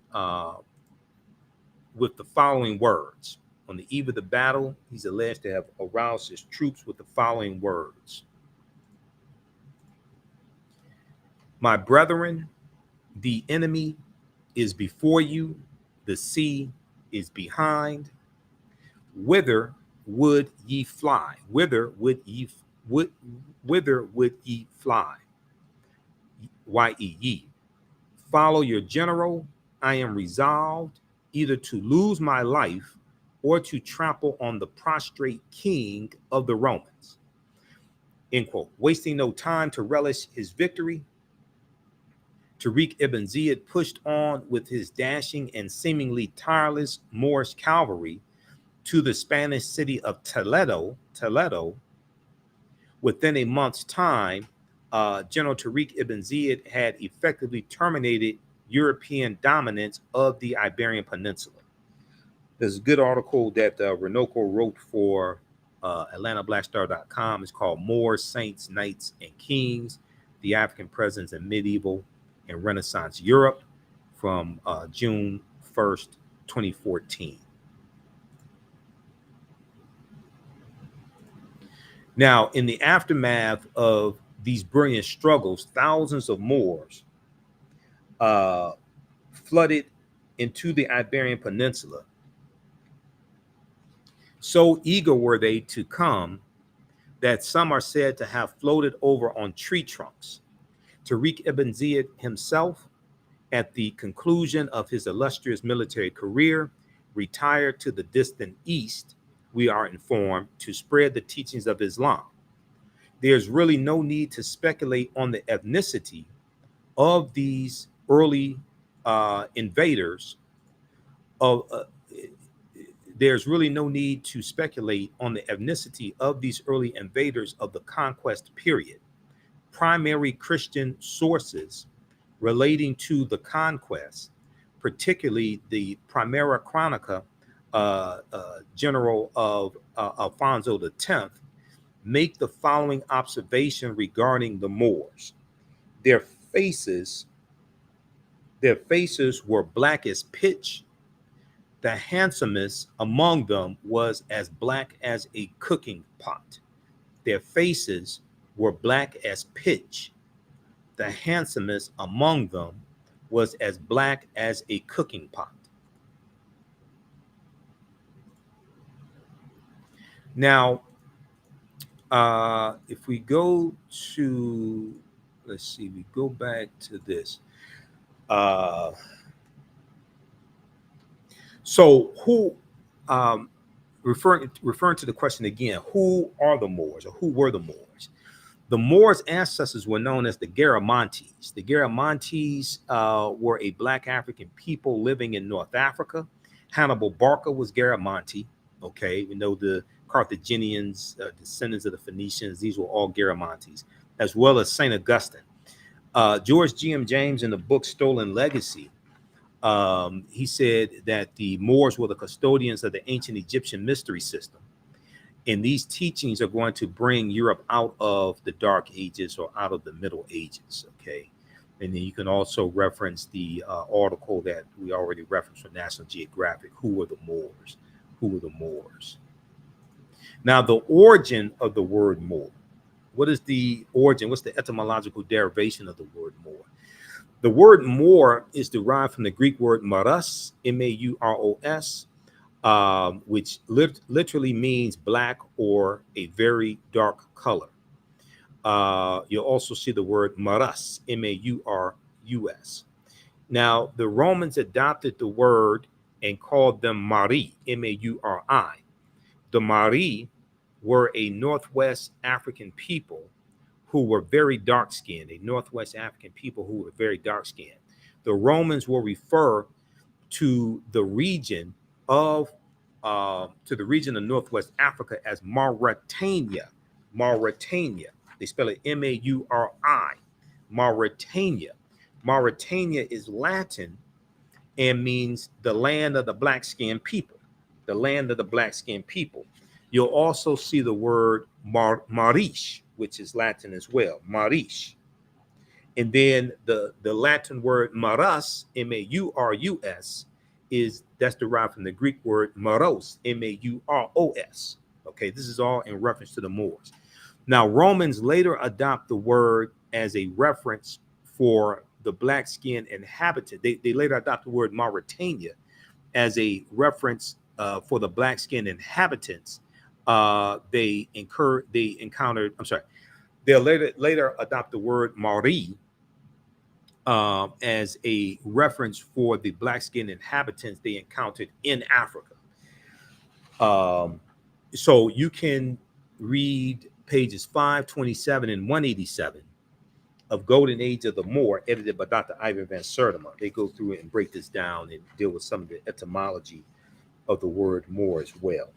following words. On the eve of the battle, he's alleged to have aroused his troops with the following words. My brethren, the enemy is before you, the sea is behind. Whither would ye fly? Whither would ye fly? Ye. Follow your general. I am resolved either to lose my life or to trample on the prostrate king of the Romans. End quote. Wasting no time to relish his victory, Tariq ibn Ziyad pushed on with his dashing and seemingly tireless Moorish cavalry to the Spanish city of Toledo. Within a month's time, General Tariq ibn Ziyad had effectively terminated European dominance of the Iberian Peninsula. There's a good article that Renoko wrote for AtlantaBlackStar.com. It's called Moors, Saints, Knights, and Kings, the African Presence in Medieval and Renaissance Europe, from June 1st, 2014. Now, in the aftermath of these brilliant struggles, thousands of Moors flooded into the Iberian Peninsula. So eager were they to come that some are said to have floated over on tree trunks. Tariq ibn Ziyad himself, at the conclusion of his illustrious military career, retired to the distant east, we are informed, to spread the teachings of Islam. There's really no need to speculate on the ethnicity of these early invaders. There's really no need to speculate on the ethnicity of these early invaders of the conquest period. Primary Christian sources relating to the conquest, particularly the Primera Chronica, General of Alfonso X, make the following observation regarding the Moors. Their faces were black as pitch. The handsomest among them was as black as a cooking pot. Their faces were black as pitch. The handsomest among them was as black as a cooking pot. Now, if we go to, let's see, we go back to this. So who, referring to the question again, who are the Moors, or who were the Moors? The Moors' ancestors were known as the Garamontes. The Garamontes were a Black African people living in North Africa. Hannibal Barca was Garamonte. Okay, we know the Carthaginians, descendants of the Phoenicians, these were all Garamontes, as well as St. Augustine. George G.M. James, in the book Stolen Legacy, he said that the Moors were the custodians of the ancient Egyptian mystery system. And these teachings are going to bring Europe out of the Dark Ages or out of the Middle Ages, okay? And then you can also reference the article that we already referenced from National Geographic, Who Were the Moors? Who were the Moors? Now, the origin of the word Moor. What is the origin? What's the etymological derivation of the word Moor? The word Moor is derived from the Greek word maros, M-A-U-R-O-S, which literally means black or a very dark color. You'll also see the word maras, M-A-U-R-U-S. Now, the Romans adopted the word and called them Mari, M-A-U-R-I. The Mari were a Northwest African people who were very dark-skinned, The Romans will refer to the region of Northwest Africa as Mauritania. They spell it M-A-U-R-I, Mauritania. Mauritania is Latin and means the land of the black-skinned people, the land of the black-skinned people. You'll also see the word Marish, which is Latin as well, Marish. And then the Latin word maras, M-A-U-R-U-S, that's derived from the Greek word maros, M-A-U-R-O-S. Okay, this is all in reference to the Moors. Now, Romans later adopt the word as a reference for the black-skinned inhabitant. They later adopt the word Mauritania as a reference for the black-skinned inhabitants. They encountered. I'm sorry. They'll later adopt the word Maori as a reference for the black-skinned inhabitants they encountered in Africa. So you can read pages 527 and 187 of Golden Age of the Moor, edited by Dr. Ivan van Sertima. They go through it and break this down and deal with some of the etymology of the word Moor as well.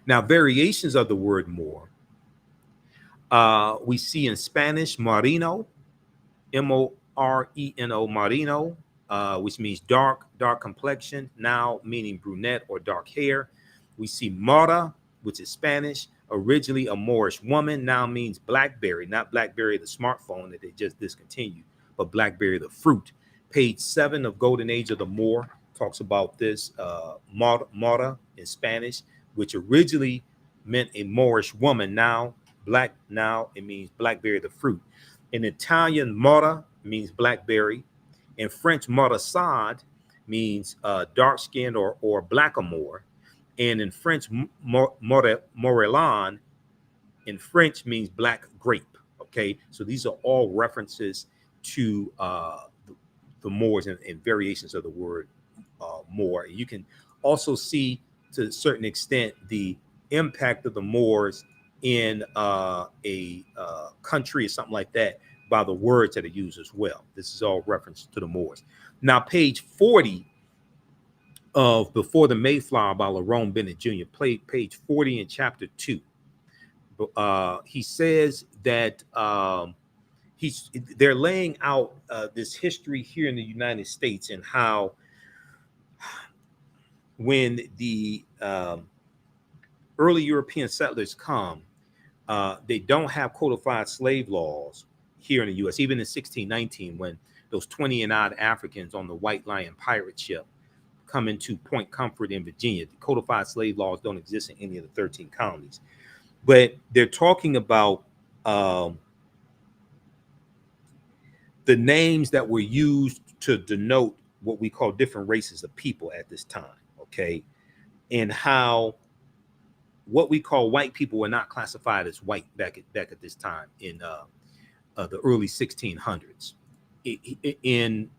Now, variations of the word Moor, we see in Spanish, Marino, M-O-R-E-N-O, Marino, which means dark complexion, now meaning brunette or dark hair. We see Mora, which is Spanish, originally a Moorish woman, now means blackberry, not BlackBerry the smartphone that they just discontinued, but blackberry the fruit. Page 7 of Golden Age of the Moor talks about this, Mora in Spanish, which originally meant a Moorish woman, now it means blackberry the fruit. In Italian, Mora means blackberry. In French, Morasad means dark skinned or blackamoor. And in French, Morelan in French means black grape. Okay, so these are all references to the Moors and variations of the word Moor. You can also see to a certain extent the impact of the Moors in a country or something like that by the words that are used as well. This is all reference to the Moors. Now, page 40 of Before the Mayflower by Lerone Bennett Jr., page 40 in chapter 2. He says that they're laying out this history here in the United States and how when the early European settlers come, they don't have codified slave laws here in the U.S. Even in 1619, when those 20 and odd Africans on the White Lion pirate ship come into Point Comfort in Virginia, the codified slave laws don't exist in any of the 13 colonies. But they're talking about the names that were used to denote what we call different races of people at this time, okay? And how what we call white people were not classified as white back at this time in the early 1600s in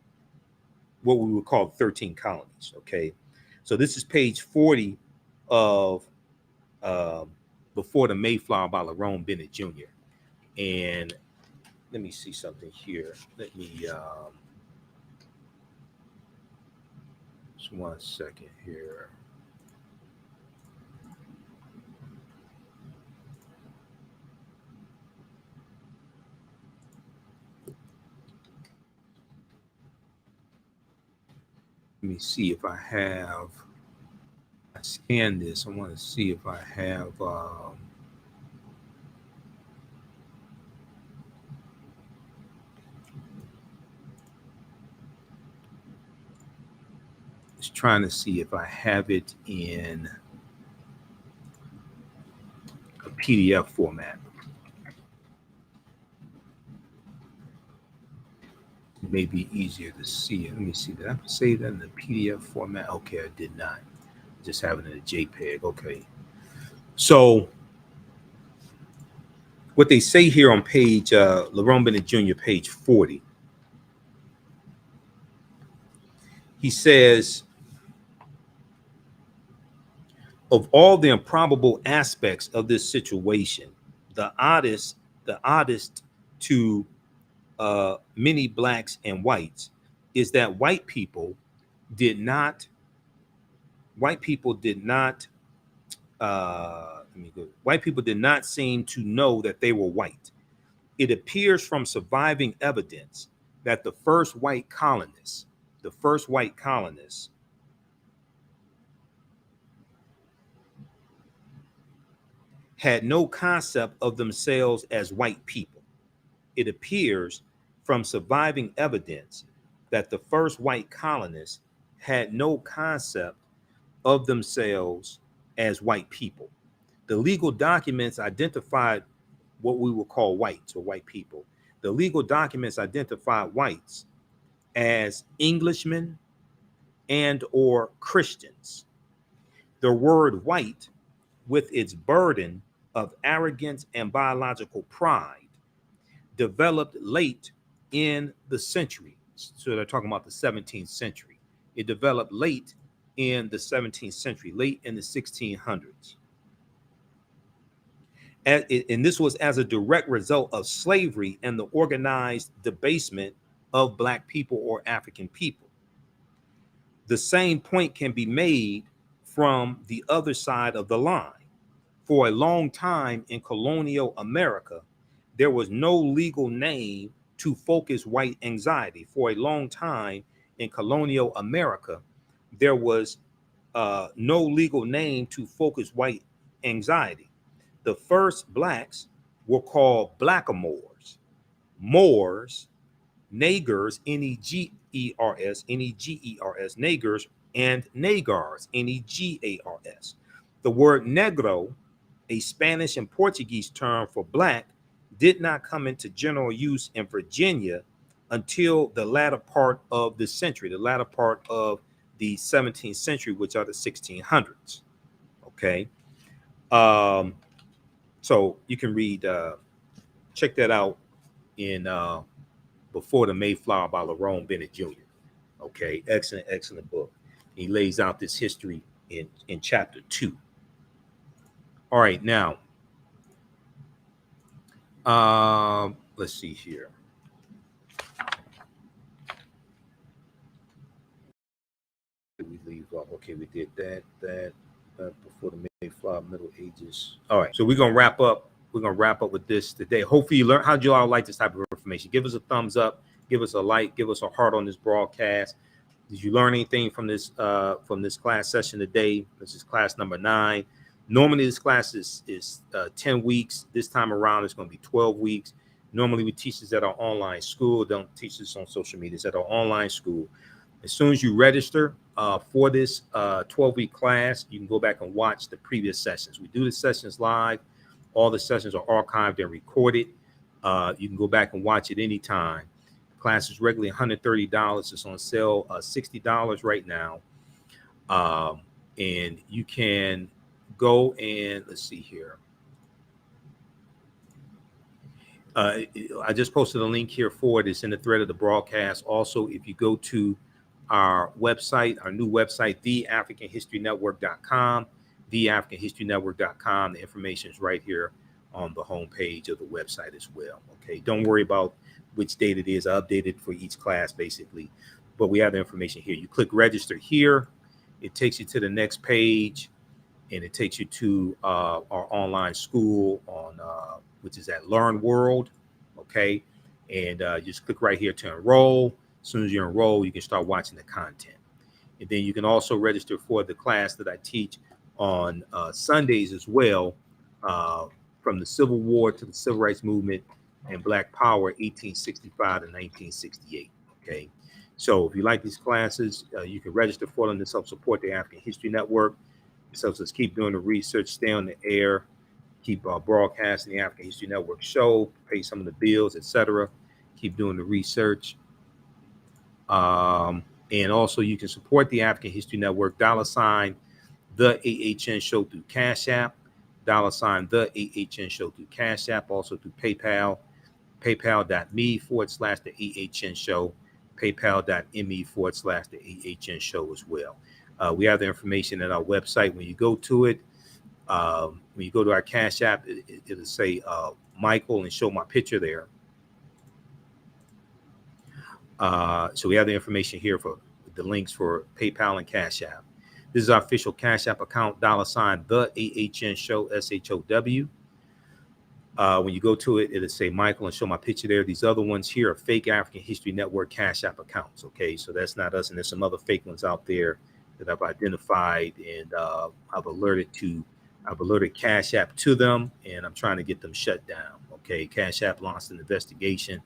what we would call 13 colonies, okay? So this is page 40 of Before the Mayflower by Lerone Bennett Jr. And let me see something here. Let me just 1 second here. Let me see if I scanned this. I want to see if I have just trying to see if I have it in a PDF format. It may be easier to see it. Let me see. Did I save that in the PDF format? Okay, I did not. Just have it in a JPEG. Okay. So what they say here on page Lerone Bennett Jr., page 40, he says, of all the improbable aspects of this situation, the oddest to many blacks and whites is that white people did not seem to know that they were white. It appears from surviving evidence that the first white colonists had no concept of themselves as white people. It appears from surviving evidence that the first white colonists had no concept of themselves as white people. The legal documents identified what we will call whites or white people. The legal documents identified whites as Englishmen and or Christians. The word white, with its burden of arrogance and biological pride, developed late in the century. So they're talking about the 17th century. It developed late in the 17th century, late in the 1600s. And this was as a direct result of slavery and the organized debasement of Black people or African people. The same point can be made from the other side of the line. For a long time in colonial America, there was no legal name to focus white anxiety. For a long time in colonial America, there was no legal name to focus white anxiety. The first Blacks were called blackamoors, Moors, Nagers, Negers, Nagers, and Nagars, Negars. The word negro, a Spanish and Portuguese term for Black, did not come into general use in Virginia until the latter part of the century, the latter part of the 17th century, which are the 1600s. Okay. So you can read, check that out in Before the Mayflower by Lerone Bennett Jr. Okay, excellent book. He lays out this history in chapter 2. All right, now, let's see here. We leave off. Okay, we did that before the Mayflower, Middle Ages. All right, so we're gonna wrap up. We're gonna wrap up with this today. Hopefully, you learn. How'd you all like this type of information? Give us a thumbs up. Give us a like. Give us a heart on this broadcast. Did you learn anything from this class session today? This is class number 9. Normally, this class is 10 weeks. This time around, it's going to be 12 weeks. Normally, we teach this at our online school. Don't teach this on social media. It's at our online school. As soon as you register for this 12-week class, you can go back and watch the previous sessions. We do the sessions live. All the sessions are archived and recorded. You can go back and watch it anytime. The class is regularly $130. It's on sale $60 right now. And you can go and let's see here. I just posted a link here for it. It's in the thread of the broadcast. Also, if you go to our website, our new website, theafricanhistorynetwork.com, theafricanhistorynetwork.com. The information is right here on the homepage of the website as well. Okay, don't worry about which date it is. I update it for each class basically, but we have the information here. You click register here. It takes you to the next page, and it takes you to our online school on which is at Learn World. Okay, and just click right here to enroll. As soon as you enroll, you can start watching the content. And then you can also register for the class that I teach on Sundays as well, from the Civil War to the Civil Rights Movement and Black Power, 1865 to 1968. Okay, so if you like these classes, you can register for them. This helps support the African History Network. This helps us keep doing the research, stay on the air, keep broadcasting the African History Network show, pay some of the bills, etc. Keep doing the research. And also you can support the African History Network, $ the AHN show through Cash App, $ the AHN show through Cash App, also through PayPal, paypal.me/the AHN show, paypal.me/the AHN show as well. We have the information at our website. When you go to it, when you go to our Cash App, it'll say Michael and show my picture there. So we have the information here for the links for PayPal and Cash App. This is our official Cash App account, $ the AHN show, SHOW. When you go to it, it'll say Michael and show my picture there. These other ones here are fake African History Network Cash App accounts. Okay, so that's not us, and there's some other fake ones out there that I've identified, and I've alerted Cash App to them, and I'm trying to get them shut down. Okay, Cash App launched an investigation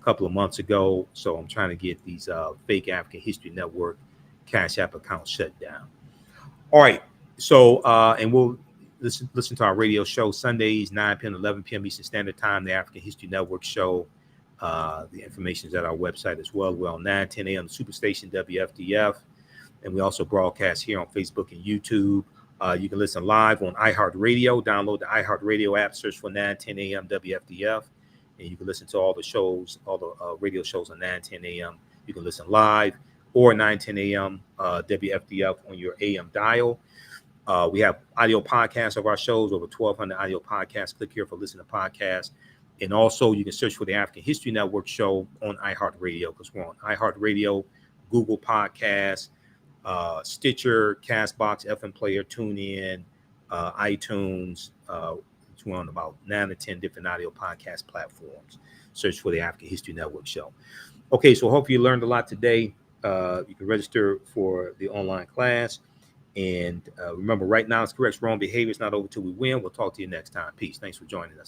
a couple of months ago, so I'm trying to get these fake African History Network Cash App accounts shut down. All right, so and we'll listen to our radio show Sundays 9 p.m. to 11 p.m. Eastern Standard Time, the African History Network show. The information is at our website as well. We're on 9:10 a.m. Superstation WFDF, and we also broadcast here on Facebook and YouTube. You can listen live on iHeartRadio. Download the iHeartRadio app, search for 9:10 a.m. WFDF, and you can listen to all the shows, all the radio shows on 9:10 a.m. You can listen live or 9:10 a.m. WFDF on your AM dial. We have audio podcasts of our shows, over 1,200 audio podcasts. Click here for listen to podcasts. And also, you can search for the African History Network show on iHeartRadio, because we're on iHeartRadio, Google Podcasts, Stitcher, Castbox, FM Player, TuneIn, iTunes. We're on about 9 to 10 different audio podcast platforms. Search for the African History Network show. Okay, so hopefully you learned a lot today. You can register for the online class. And remember, right now, it's correct. Wrong behavior is not over till we win. We'll talk to you next time. Peace. Thanks for joining us.